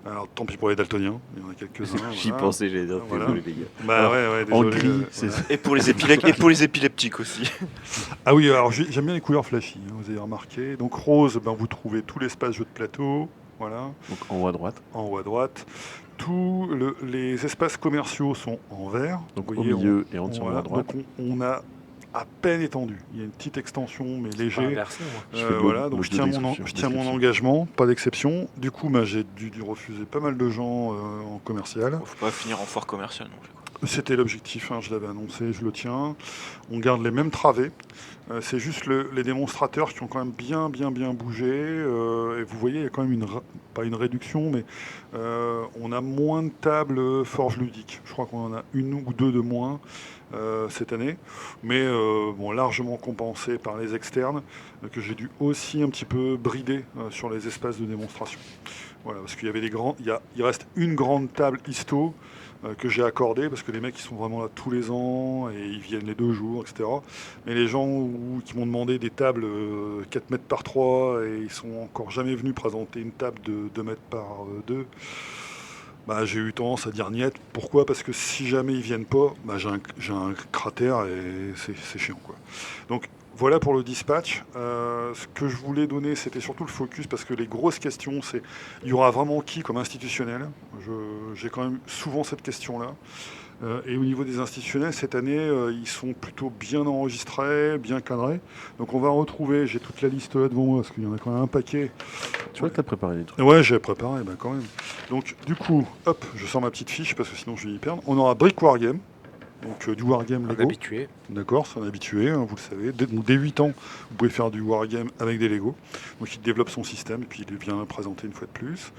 Alors tant pis pour les daltoniens, il y en a quelques-uns. J'y voilà. pensais, j'allais dire, Voilà. désolé les gars. Bah ouais, En désolé. gris, c'est voilà. Et pour les épileptiques aussi. Ah oui, alors j'aime bien les couleurs flashy, hein, vous avez remarqué. Donc rose, ben, vous trouvez tout l'espace jeu de plateau, voilà, donc en haut à droite. en haut à droite. Tous les espaces commerciaux sont en vert. Donc Vous au voyez, milieu et entièrement voilà, à droite. donc on a à peine étendu. Il y a une petite extension, mais léger. Inversé, moi. Je fais Voilà, mode donc de je tiens description. mon engagement, pas d'exception. Du coup, ben, j'ai dû refuser pas mal de gens en commercial. Faut pas finir en foire commerciale non plus. quoi. C'était l'objectif, hein, je l'avais annoncé, je le tiens. On garde les mêmes travées. C'est juste les démonstrateurs qui ont quand même bien bougé. Et vous voyez, il y a quand même pas une réduction, mais on a moins de tables forge ludique. Je crois qu'on en a une ou deux de moins cette année, mais bon, largement compensé par les externes, que j'ai dû aussi un petit peu brider sur les espaces de démonstration. Voilà, parce qu'il y avait il reste une grande table histo que j'ai accordé parce que les mecs ils sont vraiment là tous les ans et ils viennent les 2 jours, etc. Mais les gens qui m'ont demandé des tables 4 mètres par 3 et ils sont encore jamais venus présenter une table de 2 mètres par 2, bah, j'ai eu tendance à dire niet. Pourquoi? Parce que si jamais ils viennent pas, bah, j'ai un cratère et c'est chiant, quoi. Donc voilà pour le dispatch. Ce que je voulais donner, c'était surtout le focus, parce que les grosses questions, c'est il y aura vraiment qui comme institutionnel? J'ai quand même souvent cette question-là. Et au niveau des institutionnels, cette année, ils sont plutôt bien enregistrés, bien cadrés. Donc on va retrouver, j'ai toute la liste là devant moi, parce qu'il y en a quand même un paquet. Tu vois que t'as préparé des trucs. Ouais, j'ai préparé, bah quand même. Donc du coup, hop, je sors ma petite fiche, parce que sinon je vais y perdre. On aura Brick Wargame. Donc du wargame Un Lego. habitué. D'accord, c'est un habitué, hein, vous le savez. Dès 8 ans, vous pouvez faire du wargame avec des Lego. Donc il développe son système et puis il vient présenter une fois de plus.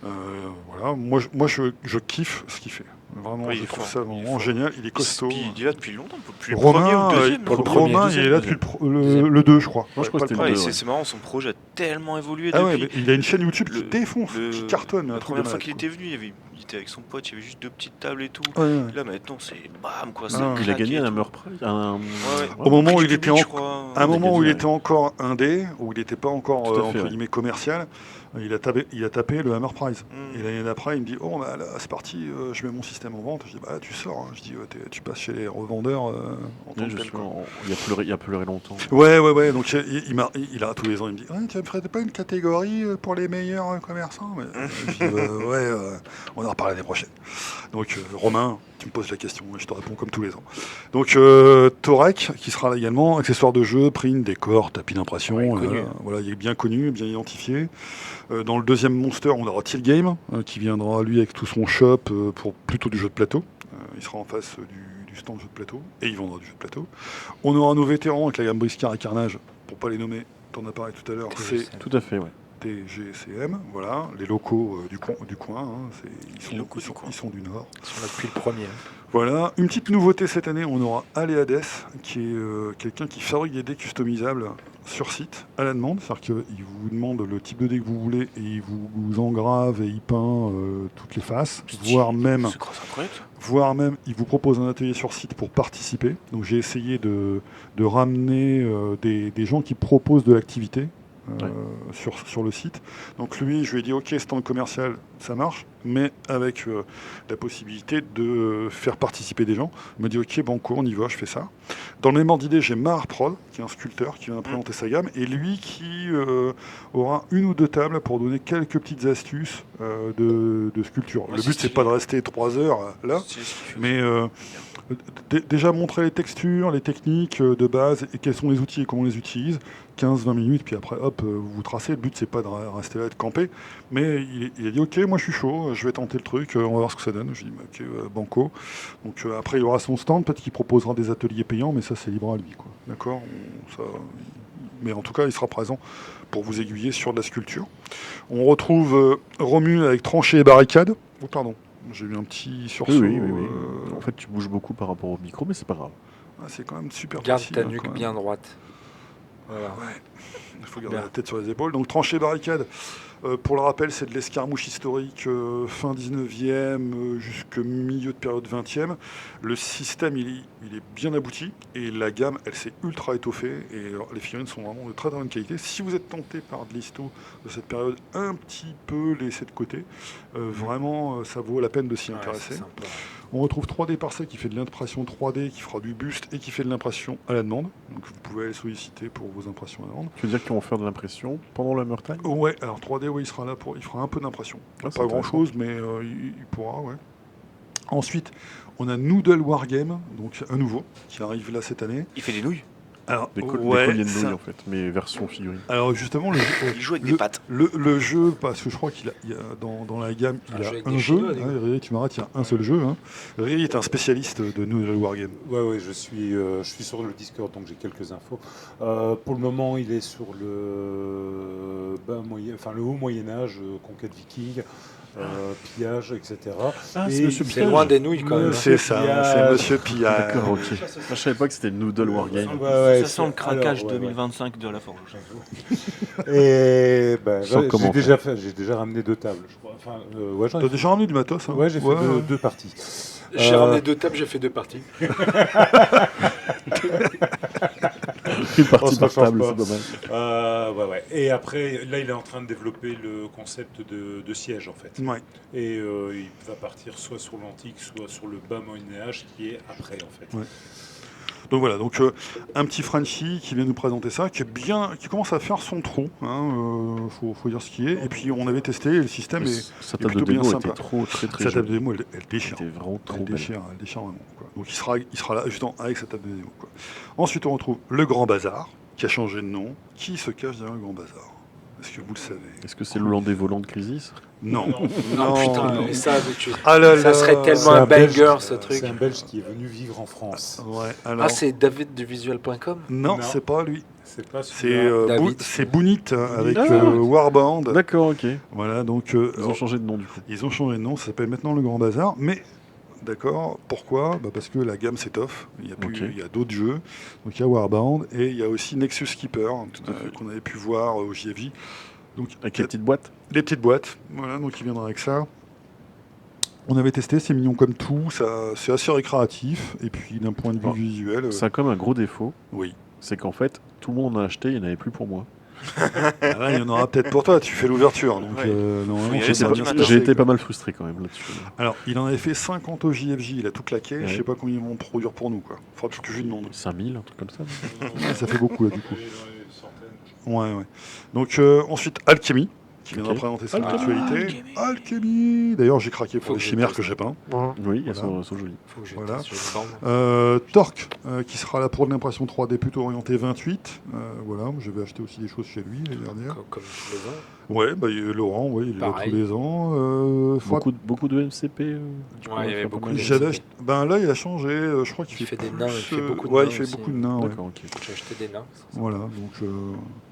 Voilà, moi je kiffe ce qu'il fait. Vraiment, Oui, il je est trouve fort, ça il est vraiment fort. génial. Il est costaud. Puis il est là depuis longtemps, depuis le premier Romain, ou le deuxième. pour le non premier, Romain, il deuxième, est là deuxième. depuis le 2, je crois. Moi, je crois que c'était Ouais, le deux, et ouais. c'est marrant, son projet a tellement évolué Ah ouais, depuis. mais il a une chaîne YouTube qui le- défonce, qui cartonne. La un truc première de fois malade, qu'il quoi. était venu, il était avec son pote, il y avait juste 2 petites tables et tout. Ouais, ouais. Là maintenant c'est bam quoi, Ah, c'est Il a claqué gagné et un tout. Hammer Prize. Au moment où Prix il du était public, en- je crois. À un moment où il ouais. était encore indé, où il n'était pas encore Tout à fait, entre ouais. guillemets commercial, il a tapé le Hammer Prize. Mm. Et l'année d'après, il me dit oh bah là c'est parti, je mets mon système en vente. Je dis bah tu sors. Hein. Je dis tu passes chez les revendeurs en tant que tel, quoi. Il a pleuré longtemps. Ouais. Donc il a tous les ans, il me dit ouais, tu ne ferais pas une catégorie pour les meilleurs commerçants? Mais, je dis on en reparle l'année prochaine. Donc Romain, tu me poses la question et je te réponds comme tous les ans. Donc Torek, qui sera là également, accessoire de jeu, print, décor, tapis d'impression. Ouais, connu. Voilà, il est bien connu, bien identifié. Dans le deuxième Monster, on aura Till Game, qui viendra lui avec tout son shop pour plutôt du jeu de plateau. Il sera en face du stand de jeu de plateau et il vendra du jeu de plateau. On aura nos vétérans avec la gamme Briscard et Carnage, pour pas les nommer, t'en as parlé tout à l'heure, c'est Tout à fait, ouais. TGCM, voilà, les locaux du coin, hein, ils Les locaux du coin. sont du Nord. Ils sont On a depuis le premier. Voilà, une petite nouveauté cette année, on aura Aleades, qui est quelqu'un qui fabrique des dés customisables sur site, à la demande. C'est-à-dire qu'il vous demande le type de dé que vous voulez et il vous engrave et il peint toutes les faces, voire même, il vous propose un atelier sur site pour participer. Donc j'ai essayé de ramener des gens qui proposent de l'activité. Sur le site. Donc lui, je lui ai dit, ok, stand commercial, ça marche, mais avec la possibilité de faire participer des gens. Il m'a dit, ok, banco, on y va, je fais ça. Dans le même ordre d'idée, j'ai Mahar Prod, qui est un sculpteur, qui vient de présenter sa gamme, et lui qui aura une ou deux tables pour donner quelques petites astuces de sculpture. Le but, c'est pas de rester 3 heures là, mais déjà montrer les textures, les techniques de base, et quels sont les outils et comment on les utilise. 15-20 minutes, puis après, hop, vous tracez. Le but, c'est pas de rester là et de camper. Mais il a dit, ok, moi je suis chaud, je vais tenter le truc, on va voir ce que ça donne. Je dis, ok, banco. Donc après, il aura son stand, peut-être qu'il proposera des ateliers payants, mais ça, c'est libre à lui, quoi. D'accord. Mais en tout cas, il sera présent pour vous aiguiller sur de la sculpture. On retrouve Romu avec tranchée et barricade. Oh, pardon, j'ai eu un petit sursaut. Oui. En fait, tu bouges beaucoup par rapport au micro, mais c'est pas grave. C'est quand même super Garde facile. ta nuque bien droite. Voilà. Ouais. Il faut garder la tête sur les épaules. Donc tranchée barricade, pour le rappel, c'est de l'escarmouche historique fin 19e jusqu'au milieu de période 20e. Le système, il est bien abouti et la gamme, elle s'est ultra étoffée et les figurines sont vraiment de très très bonne qualité. Si vous êtes tenté par de l'histo de cette période un petit peu laissée de côté, vraiment, ça vaut la peine de s'y intéresser. On retrouve 3D Parsec qui fait de l'impression 3D, qui fera du buste et qui fait de l'impression à la demande. Donc vous pouvez aller solliciter pour vos impressions à la demande. Tu veux dire qu'ils vont faire de l'impression pendant la Hammer Time ? Ouais, alors 3D, oui, il sera là il fera un peu d'impression. Ah, pas grand chose, mais il pourra, ouais. Ensuite, on a Noodle Wargame, donc un nouveau, qui arrive là cette année. Il fait des nouilles. Alors, des colliers de nouilles en fait, mais version figurine. Alors justement, il joue avec des pattes. Le jeu, parce que je crois qu'il y a dans la gamme, il y a un jeu. Riri, tu m'arrêtes, il y a un seul jeu. Hein. Riri est un spécialiste de Noodle Wargame. Ouais, je suis sur le Discord, donc j'ai quelques infos. Pour le moment, il est sur le haut Moyen Âge, conquête viking. Pillage, etc. C'est loin des nouilles quand même. C'est ça, c'est Monsieur Pillage. D'accord, ok. Je savais pas que c'était Noodle Wargame. Ça sent le craquage 2025 de la forge. Et j'ai déjà ramené 2 tables. T'as déjà ramené du matos, hein. Ouais, j'ai fait 2 parties. J'ai ramené 2 tables, j'ai fait 2 parties. Une partie par table, c'est dommage. Ouais. Et après, là, il est en train de développer le concept de siège, en fait. Ouais. Et il va partir soit sur l'antique, soit sur le bas Moyen-Âge, qui est après, en fait. Ouais. Donc voilà, un petit Frenchie qui vient nous présenter ça, qui commence à faire son trou, hein, faut dire ce qui est. Et puis on avait testé, et le système est plutôt bien sympa. Très sa table de démo, elle déchire. C'était vraiment trop elle déchire vraiment. Quoi. Donc il sera là justement avec sa table de démo. Quoi. Ensuite on retrouve le Grand Bazar, qui a changé de nom. Qui se cache derrière le Grand Bazar ? Est-ce que vous le savez ? Est-ce que c'est le Hollandais volant de Crisis ? Non. Non, putain, mais ça ça serait tellement un banger ce truc. C'est un Belge qui est venu vivre en France. Ouais, alors... c'est David du Visual.com ? Non, c'est pas lui. C'est Bounit avec Warband. D'accord, ok. Voilà, donc ils ont changé de nom du coup. Ils ont changé de nom, ça s'appelle maintenant le Grand Bazar, mais d'accord, pourquoi ? Parce que la gamme s'étoffe, il y a d'autres jeux, donc il y a Warband et il y a aussi Nexus Keeper qu'on avait pu voir au JFJ. Donc, avec les petites boîtes ? Les petites boîtes, voilà, donc il viendra avec ça. On avait testé, c'est mignon comme tout, c'est assez récréatif, et puis d'un point de vue visuel... Ça a comme un gros défaut. Oui. C'est qu'en fait, tout le monde en a acheté, il n'y en avait plus pour moi. Là, il y en aura peut-être pour toi, tu fais l'ouverture. Donc, normalement, j'ai été pas mal frustré quand même là-dessus. Alors, il en avait fait 50 au JFJ, il a tout claqué, je sais pas combien ils vont produire pour nous. Il faudra que je lui demande. 5000, un truc comme ça. Ça fait beaucoup là du coup. Ouais. Donc ensuite, Alchemy, qui viendra présenter son actualité. Alchemy. D'ailleurs, j'ai craqué pour les chimères que j'ai peint. Oui, elles sont jolies. Voilà. Torque, qui sera là pour de l'impression 3D plutôt orientée 28. Voilà, je vais acheter aussi des choses chez lui l'année dernière. Comme tous les ans. Ouais, Laurent, il est là tous les ans. Beaucoup de MCP. Il y avait beaucoup de MCP. Là, il a changé. Je crois qu'il fait des nains. Il fait beaucoup de nains. Il fait beaucoup de nains. D'accord, ok. J'ai acheté des nains. Voilà, donc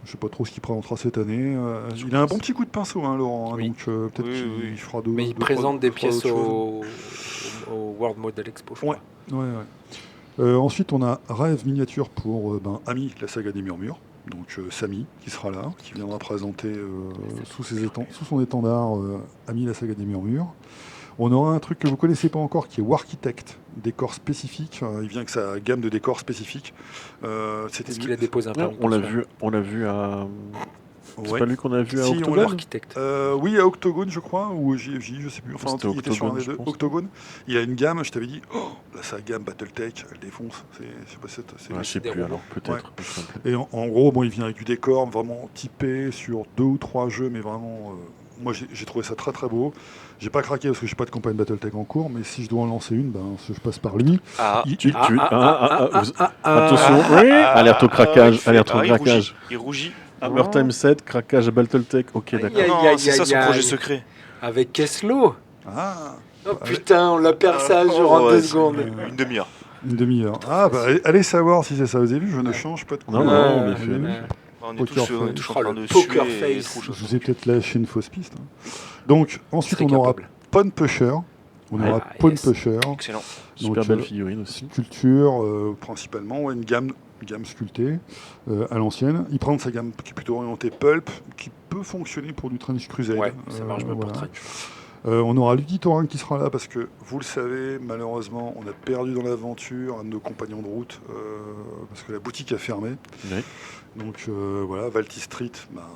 je sais pas trop ce qu'il présentera cette année. Il a un bon petit coup de pinceau, hein, Laurent. Oui. Donc peut-être qu'il fera d'autres. Mais il présente des pièces au World Model Expo, je Ouais. crois. Ensuite, on a Rêve Miniature pour Ami, la saga des murmures. Donc Samy qui sera là, qui viendra présenter sous son étendard Ami, la saga des murmures. On aura un truc que vous ne connaissez pas encore qui est Warchitect, décor spécifique. Il vient avec sa gamme de décors spécifiques. C'était Est-ce qu'il a déposé un Non, permis on l'a de construire? vu, on l'a vu à. C'est Ouais. pas lui qu'on a vu à Si, on Octogone l'a- Architecte. Oui, à Octogone, je crois, ou au JFJ, je sais plus. Enfin, C'était il était sur un Octogone, des je deux. pense. Octogone. Il a une gamme, je t'avais dit, là, sa gamme Battletech, elle défonce. Je sais pas si c'est Ouais, je sais des plus robots. alors, peut-être. je sais plus. Et en gros, bon, il vient avec du décor vraiment typé sur 2 ou 3 jeux, mais vraiment, moi j'ai trouvé ça très très beau. J'ai pas craqué parce que j'ai pas de campagne Battletech en cours, mais si je dois en lancer une, je passe par lui. Ah, Attention, alerte au craquage, alerte au il craquage. rougit. Il rougit. Hammer Time 7, craquage à Battletech, ok Aïe, d'accord. aïe, Non, aïe, c'est ça aïe, son projet aïe. secret. Avec Keslo. Ah, Oh putain, on l'a percé à jour en 2 secondes. Une demi-heure. une demi-heure. Ah, allez savoir si c'est ça. Vous avez vu, je ne change pas de Non, couleur. non, en Ouais, effet. ouais. On est Poker tous en face. train de Oh, le poker suer et face. trop chaud. Je vous ai peut-être lâché une fausse piste. Donc, ensuite, Très on aura capable. Pawn Pusher. On Ouais. aura Ah, Pawn yes. Pusher. Excellent. Super Donc, belle figurine aussi. Sculpture, principalement, une gamme sculptée à l'ancienne. Il prend sa gamme qui est plutôt orientée pulp, qui peut fonctionner pour du trench crusade. Ouais, ça marche bien pour voilà. Trench. On aura Luditorin qui sera là parce que, vous le savez, malheureusement, on a perdu dans l'aventure un de nos compagnons de route parce que la boutique a fermé. Oui. Donc voilà, Valty Street,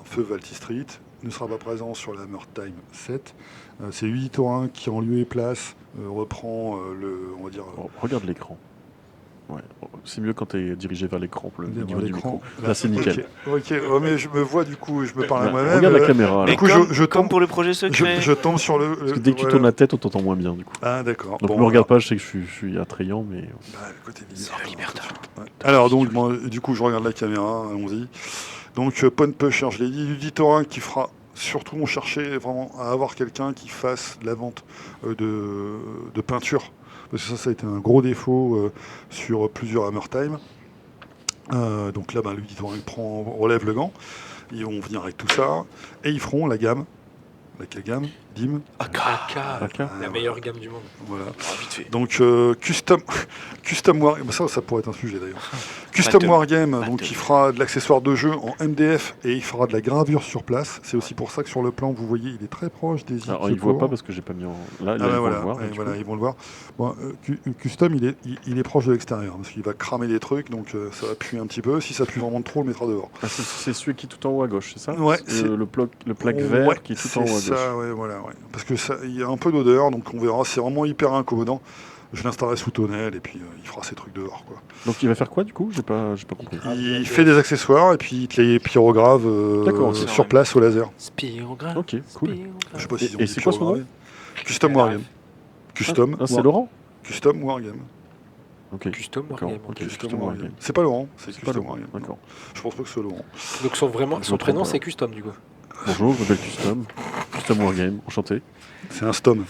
feu Valty Street, ne sera pas présent sur la Hammer Time 7. C'est Luditorin qui, en lieu et place, reprend on va dire, Oh, regarde l'écran. Ouais. C'est mieux quand tu es dirigé vers l'écran pour le vers niveau du l'écran. micro. Là, c'est nickel. Ok, oh, mais je me vois du coup, je me parle à Ouais, moi-même. regarde la caméra. Mais là. coup, je comme tombe- pour le projet secret. Je tombe sur le. Parce que dès que tu voilà. tournes la tête, on t'entend moins bien du coup. Ah d'accord. Donc Bon, me regarde pas, je sais que je suis attrayant, mais le côté C'est le libertin. Ouais. Alors donc, moi, du coup, je regarde la caméra, allons-y. Donc, Pawn Pusher, je l'ai dit, Luditorin qui fera. Surtout, on cherchait vraiment à avoir quelqu'un qui fasse de la vente de peinture. Parce que ça a été un gros défaut sur plusieurs Hammer Time. Donc là, Luditorin relève le gant. Ils vont venir avec tout ça. Et ils feront la gamme. Laquelle gamme Dim AK, AK. la meilleure gamme du monde. Voilà. Ah, vite fait. Donc custom Wargame, ça pourrait être un sujet d'ailleurs. Custom Wargame, donc il fera de l'accessoire de jeu en MDF et il fera de la gravure sur place. C'est aussi pour ça que sur le plan, vous voyez, il est très proche des alors il voit pas parce que j'ai pas mis en. Là, ils vont voilà, le voir. ouais, du voilà, coup. ils vont le voir. Bon, Custom, il est proche de l'extérieur parce qu'il va cramer des trucs, donc ça va puer un petit peu. Si ça pue vraiment trop, on le mettra dehors. Ah, c'est celui qui est tout en haut à gauche, c'est ça Ouais, C'est c'est- le plaque vert Ouais, qui est tout en haut à c'est gauche. ça, ouais, voilà, ouais. Parce que il y a un peu d'odeur, donc on verra. C'est vraiment hyper incommodant. Je l'installerai sous tonnelle et puis il fera ses trucs dehors, quoi. Donc il va faire quoi du coup J'ai pas compris. Il fait des accessoires et puis il te les pyrographe D'accord, sur c'est place au laser. Spirographe. Ok, cool. Je sais pas s'ils ont Et dit c'est quoi son nom pyrographe. Custom Wargame. Custom. Ah, c'est Laurent Custom Wargame. Ok. Custom D'accord, Wargame. ok. Custom Wargame. C'est pas Laurent, c'est C'est pas Custom Laurent, Wargame. d'accord. Je pense pas que c'est Laurent. Donc Je son me prénom trompe, c'est alors. Custom du coup. Bonjour, je m'appelle Custom. Custom Wargame, enchanté. C'est un Stom.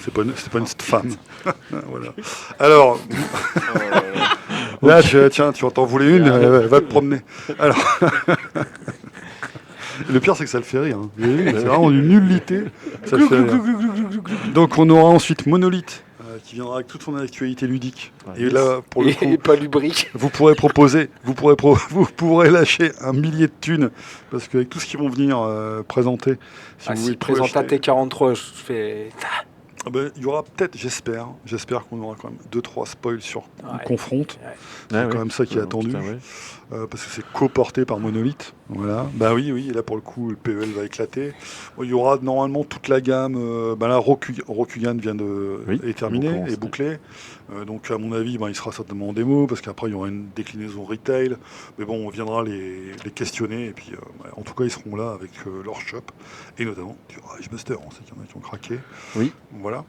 C'est pas une femme. Voilà. Alors, là, tiens, tu en t'en voulais une, va te promener. Alors, le pire, c'est que ça le fait rire. Hein. Vous avez vu, c'est vraiment d'une nullité. Ça le fait rire. Donc, on aura ensuite Monolith, qui viendra avec toute son actualité ludique. Ah, Et yes. là, pour le coup, Et pas lubrique. vous pourrez lâcher un millier de thunes, parce qu'avec tout ce qu'ils vont venir présenter, si Ah, vous s'il voulez tout présente acheter- AT43, je fais. Ah ben, il y aura peut-être, j'espère qu'on aura quand même 2-3 spoils sur Ouais. Confronte. Ah, C'est quand même ça qui est attendu. putain, ouais. Parce que c'est co-porté par Monolith. Voilà. Bah oui, et là pour le coup, le PEL va éclater. Bon, il y aura normalement toute la gamme. Là, Rokugan est terminé, on commence, est bouclé. Donc à mon avis, il sera certainement en démo, parce qu'après il y aura une déclinaison retail. Mais bon, on viendra les questionner. Et puis, en tout cas, ils seront là avec leur shop. Et notamment du Rage Buster. On sait qu'il y en a qui ont craqué. Oui. Voilà.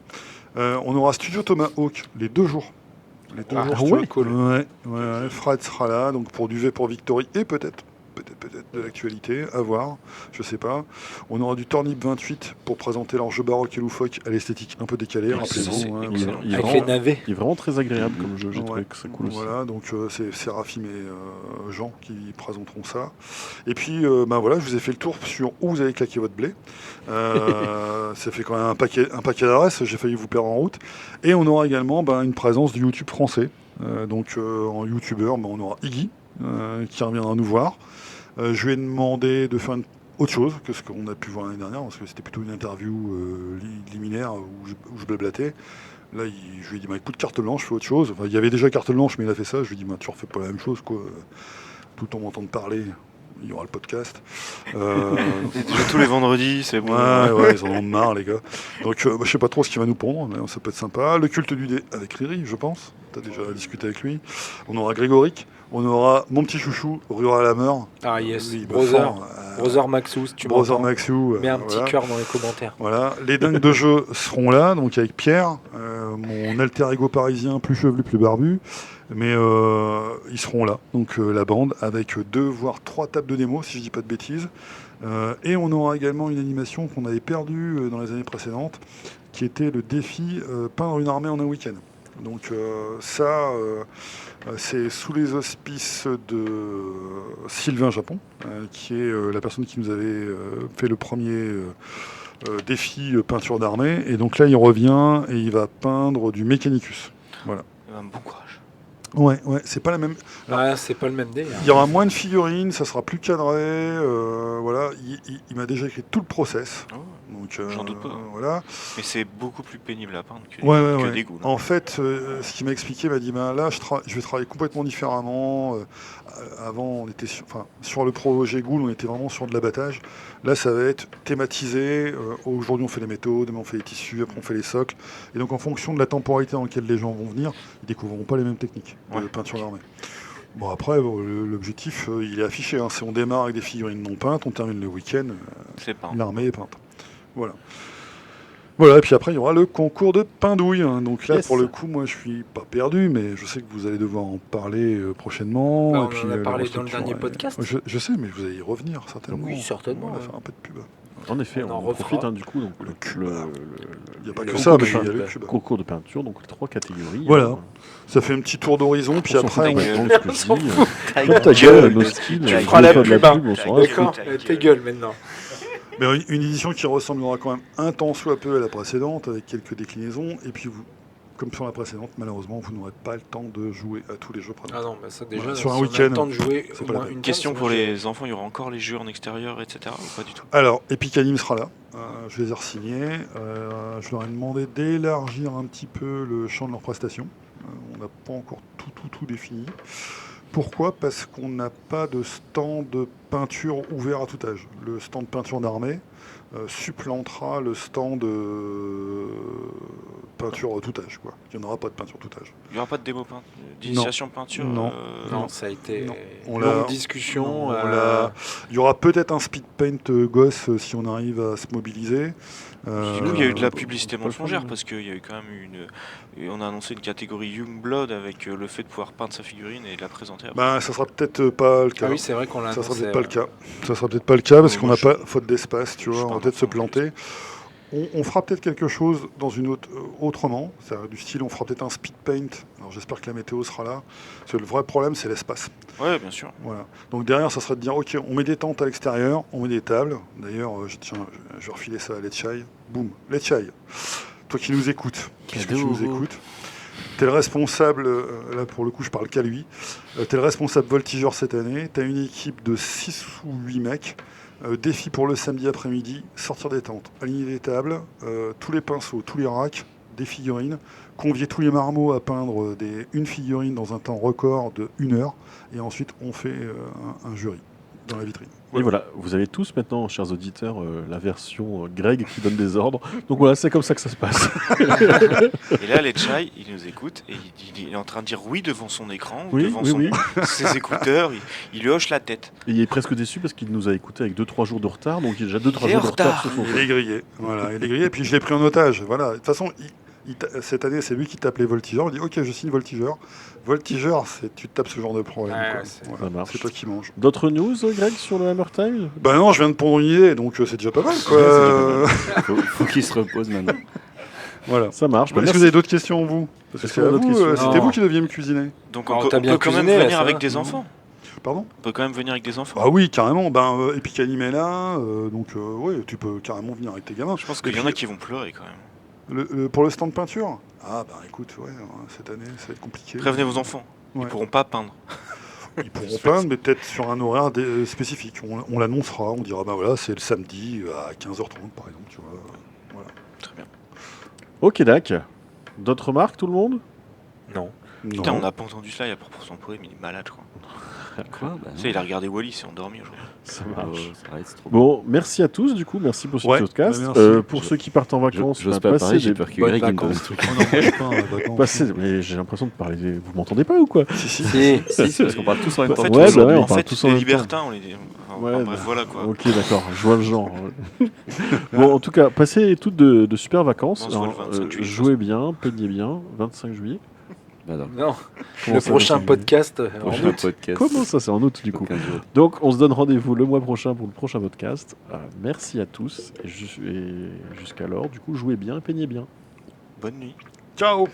On aura Studio Tomahawk les 2 jours. Les 2 Ah jours ouais, Studio- cool. Ouais, Fred sera là, donc pour du V pour Victory et peut-être peut-être de l'actualité, à voir, je sais pas. On aura du Tornip 28 pour présenter leur jeu baroque et loufoque à l'esthétique un peu décalée, Ouais, ça, c'est rappelez-vous. hein, excellent. Il est Avec vraiment- les navets. Il est vraiment très agréable comme jeu, j'ai Ouais. trouvé que c'est cool aussi. Voilà, donc c'est Séraphim et Jean qui présenteront ça. Et puis, voilà, je vous ai fait le tour sur où vous allez claquer votre blé. Ça fait quand même un paquet d'adresses, j'ai failli vous perdre en route. Et on aura également une présence du YouTube français. En YouTubeur, on aura Iggy qui reviendra nous voir. Je lui ai demandé de faire autre chose que ce qu'on a pu voir l'année dernière, parce que c'était plutôt une interview liminaire où je blablatais. Là, je lui ai dit, écoute, carte blanche, fais autre chose. Enfin, il y avait déjà carte blanche, mais il a fait ça. Je lui ai dit, tu refais pas la même chose, quoi. Tout le temps m'entendre parler, il y aura le podcast. Et déjà tous les vendredis, c'est bon. Ouais, ils en ont marre, les gars. Donc, je sais pas trop ce qu'il va nous pondre, mais ça peut être sympa. Le culte du dé avec Riri, je pense. T'as déjà discuté avec lui. On aura Grégoric. On aura mon petit chouchou, Rura Lammer. Ah yes, Lui, il bat Brother, fort. Brother Maxou, si tu Brother m'entends. Maxou. Mets un petit voilà. cœur dans les commentaires. Voilà, les dingues de jeu seront là, donc avec Pierre, mon alter ego parisien, plus chevelu, plus barbu, mais ils seront là, donc la bande, avec 2 voire 3 tables de démo, si je dis pas de bêtises. Et on aura également une animation qu'on avait perdue dans les années précédentes, qui était le défi peindre une armée en un week-end. Donc c'est sous les auspices de Sylvain Japon, qui est la personne qui nous avait fait le premier défi peinture d'armée. Et donc là, il revient et il va peindre du Mechanicus. Bon courage. Ouais, c'est pas la même. Ah, c'est pas le même délire. Il y aura moins de figurines, ça sera plus cadré. Voilà, il m'a déjà écrit tout le process. Oh, Donc, J'en doute pas. Voilà. mais c'est beaucoup plus pénible à peindre que, Ouais. des ghouls. En fait, ce qu'il m'a expliqué, il m'a dit là, je vais travailler complètement différemment. Avant, on était sur le projet Ghoul, on était vraiment sur de l'abattage. Là, ça va être thématisé. Aujourd'hui, on fait les métaux, demain, on fait les tissus, après, on fait les socles. Et donc, en fonction de la temporalité dans laquelle les gens vont venir, ils découvriront pas les mêmes techniques de Ouais. peinture d'armée. Bon, après, l'objectif, il est affiché. Hein. On démarre avec des figurines non peintes, on termine le week-end, C'est pas. l'armée est peinte. Voilà, et puis après, il y aura le concours de pain-douille. Hein. Donc là, Yes. pour le coup, moi, je suis pas perdu, mais je sais que vous allez devoir en parler prochainement. Bah, et on puis, en a la parlé dans le restructure, dernier podcast. Je sais, mais vous allez y revenir, certainement. Oui, certainement, On va ouais. faire un peu de pub. En effet, On en on refera. profite du coup. Donc, Le cube. le Il n'y a pas le que concours ça, de mais il y a pain- le cube. concours de peinture, donc les 3 catégories. Voilà. Ça fait un petit tour d'horizon, puis On s'en fout après, de on... ce que je s'en dis. Ta Ferme ta gueule, nos skills. tu je feras veux la pas de pub, hein. pub, on s'en D'accord, Ta ta gueule maintenant. Mais une édition qui ressemblera quand même un tant soit peu à la précédente, avec quelques déclinaisons, et puis vous, comme sur la précédente, malheureusement, vous n'aurez pas le temps de jouer à tous les jeux présentés. Ah non, bah ça déjà, Sur un si on a week-end, le temps de jouer c'est au pas la moins peine. une Question case, pour moi, les enfants, il y aura encore les jeux en extérieur, etc. ou pas du tout? Alors, Epic Anime sera là, je les ai re-signés. Je leur ai demandé d'élargir un petit peu le champ de leurs prestations. On n'a pas encore tout défini. Pourquoi? Parce qu'on n'a pas de stand de peinture ouvert à tout âge. Le stand de peinture d'armée supplantera le stand de peinture à tout âge, quoi. Il n'y en aura pas de peinture tout âge. Il n'y aura pas de démo d'initiation peinture Non. Non, ça a été Non. On longue l'a- discussion. Il y aura peut-être un speed paint gosse si on arrive à se mobiliser. Du coup, il y a eu de la bah, publicité c'est pas le mensongère problème. parce qu'il y a eu quand même on a annoncé une catégorie Youngblood avec le fait de pouvoir peindre sa figurine et de la présenter après. Ça sera peut-être pas le cas. Ah oui, c'est vrai qu'on l'a Ça sera annoncé. peut-être pas le cas. Ça sera peut-être pas le cas parce Oui, qu'on moi, n'a pas faute d'espace, tu je vois. On pars va peut-être se dans le planter. On fera peut-être quelque chose dans une autre autrement. C'est-à-dire du style, on fera peut-être un speed paint. Alors j'espère que la météo sera là. Parce que le vrai problème, c'est l'espace. Ouais, bien sûr. Voilà. Donc derrière, ça serait de dire, ok, on met des tentes à l'extérieur, on met des tables. D'ailleurs, je vais refiler ça à Letchai. Boum, Letchai. Toi qui nous écoutes, puisque tu nous écoutes. T'es le responsable, là pour le coup je parle qu'à lui, t'es le responsable voltigeur cette année, t'as une équipe de 6 ou 8 mecs, défi pour le samedi après-midi, sortir des tentes, aligner des tables, tous les pinceaux, tous les racks, des figurines, convier tous les marmots à peindre une figurine dans un temps record de 1 heure, et ensuite on fait un jury dans la vitrine. Et voilà, vous avez tous maintenant, chers auditeurs, la version Greg qui donne des ordres. Donc voilà, c'est comme ça que ça se passe. Et là, Letchai, il nous écoute et il est en train de dire oui devant son écran, ou Oui, devant oui, ses écouteurs. Il lui hoche la tête. Et il est presque déçu parce qu'il nous a écouté avec 2-3 jours de retard. Donc il a déjà 2-3 Il est jours en de retard retard. sur son Il est grillé, voilà, il est grillé, et puis je l'ai pris en otage. Voilà. De toute façon, Cette année, c'est lui qui tape les voltigeurs. Il dit ok, je signe voltigeur. Voltigeur, tu te tapes ce genre de problème. Ouais, quoi. c'est- Voilà, Ça marche. c'est toi qui manges. D'autres news, Greg, sur le Hammer Time? Bah non, je viens de pondre une idée, donc c'est déjà pas mal. Quoi. Ouais, c'est déjà Faut qu'il se repose maintenant. Voilà. Ça marche. Bah, Est-ce que merci. vous avez d'autres questions, vous? Parce que Est-ce c'est qu'on a à d'autres vous, questions c'était Non. vous qui deviez me cuisiner. Donc Oh, on peut, t'as on bien peut quand même cuisiné, là, venir ça avec va. des enfants. Pardon? On peut quand même venir avec des enfants. Ah oui, carrément. Ben, Epic Anime est là, donc ouais, tu peux carrément venir avec tes gamins. Je pense Et qu'il y en a puis, qui vont pleurer quand même. pour le stand peinture? Ah bah écoute, ouais, cette année, ça va être compliqué. Prévenez vos enfants. Ouais. Ils pourront pas peindre. Ils pourront peindre, mais peut-être sur un horaire spécifique. On l'annoncera, on dira, bah voilà, c'est le samedi à 15h30 par exemple, tu vois. Voilà. Très bien. Ok, Dac. D'autres remarques, tout le monde? Non. Putain, Non. on n'a pas entendu cela, il y a pour pourri, mais il est malade, je crois. Quoi bah, Tu sais, il a regardé Wally, il s'est endormi aujourd'hui. Ça non. marche. Ça reste trop Bon, merci à tous, du coup. Merci pour ce Ouais, podcast. bah, merci. Pour ceux qui partent en vacances, J'ose bah, pas parler, j'ai des- peur que bonnes Greg il me donne vacances. un truc. Oh non, moi, je peins, vacances. mais j'ai l'impression de parler. Vous m'entendez pas ou quoi? Si, si. Si. Si, c'est parce qu'on parle tous en même En temps. fait, Ouais, bah ouais, on en parle fait, tous en les même temps. libertins, on les. Enfin, Ouais, bref, bah, voilà quoi. Ok, d'accord, je vois le genre. Bon, en tout cas, passez toutes de super vacances. On se voit le Alors, 25 juillet, jouez bien, peignez bien. 25 juillet. Bah non. Non. Comment Le ça, prochain 25 juillet podcast. en Prochain août. podcast. Comment ça, c'est en août du coup? 15 jours. Donc, on se donne rendez-vous le mois prochain pour le prochain podcast. Merci à tous et jusqu'alors, du coup, jouez bien et peignez bien. Bonne nuit. Ciao.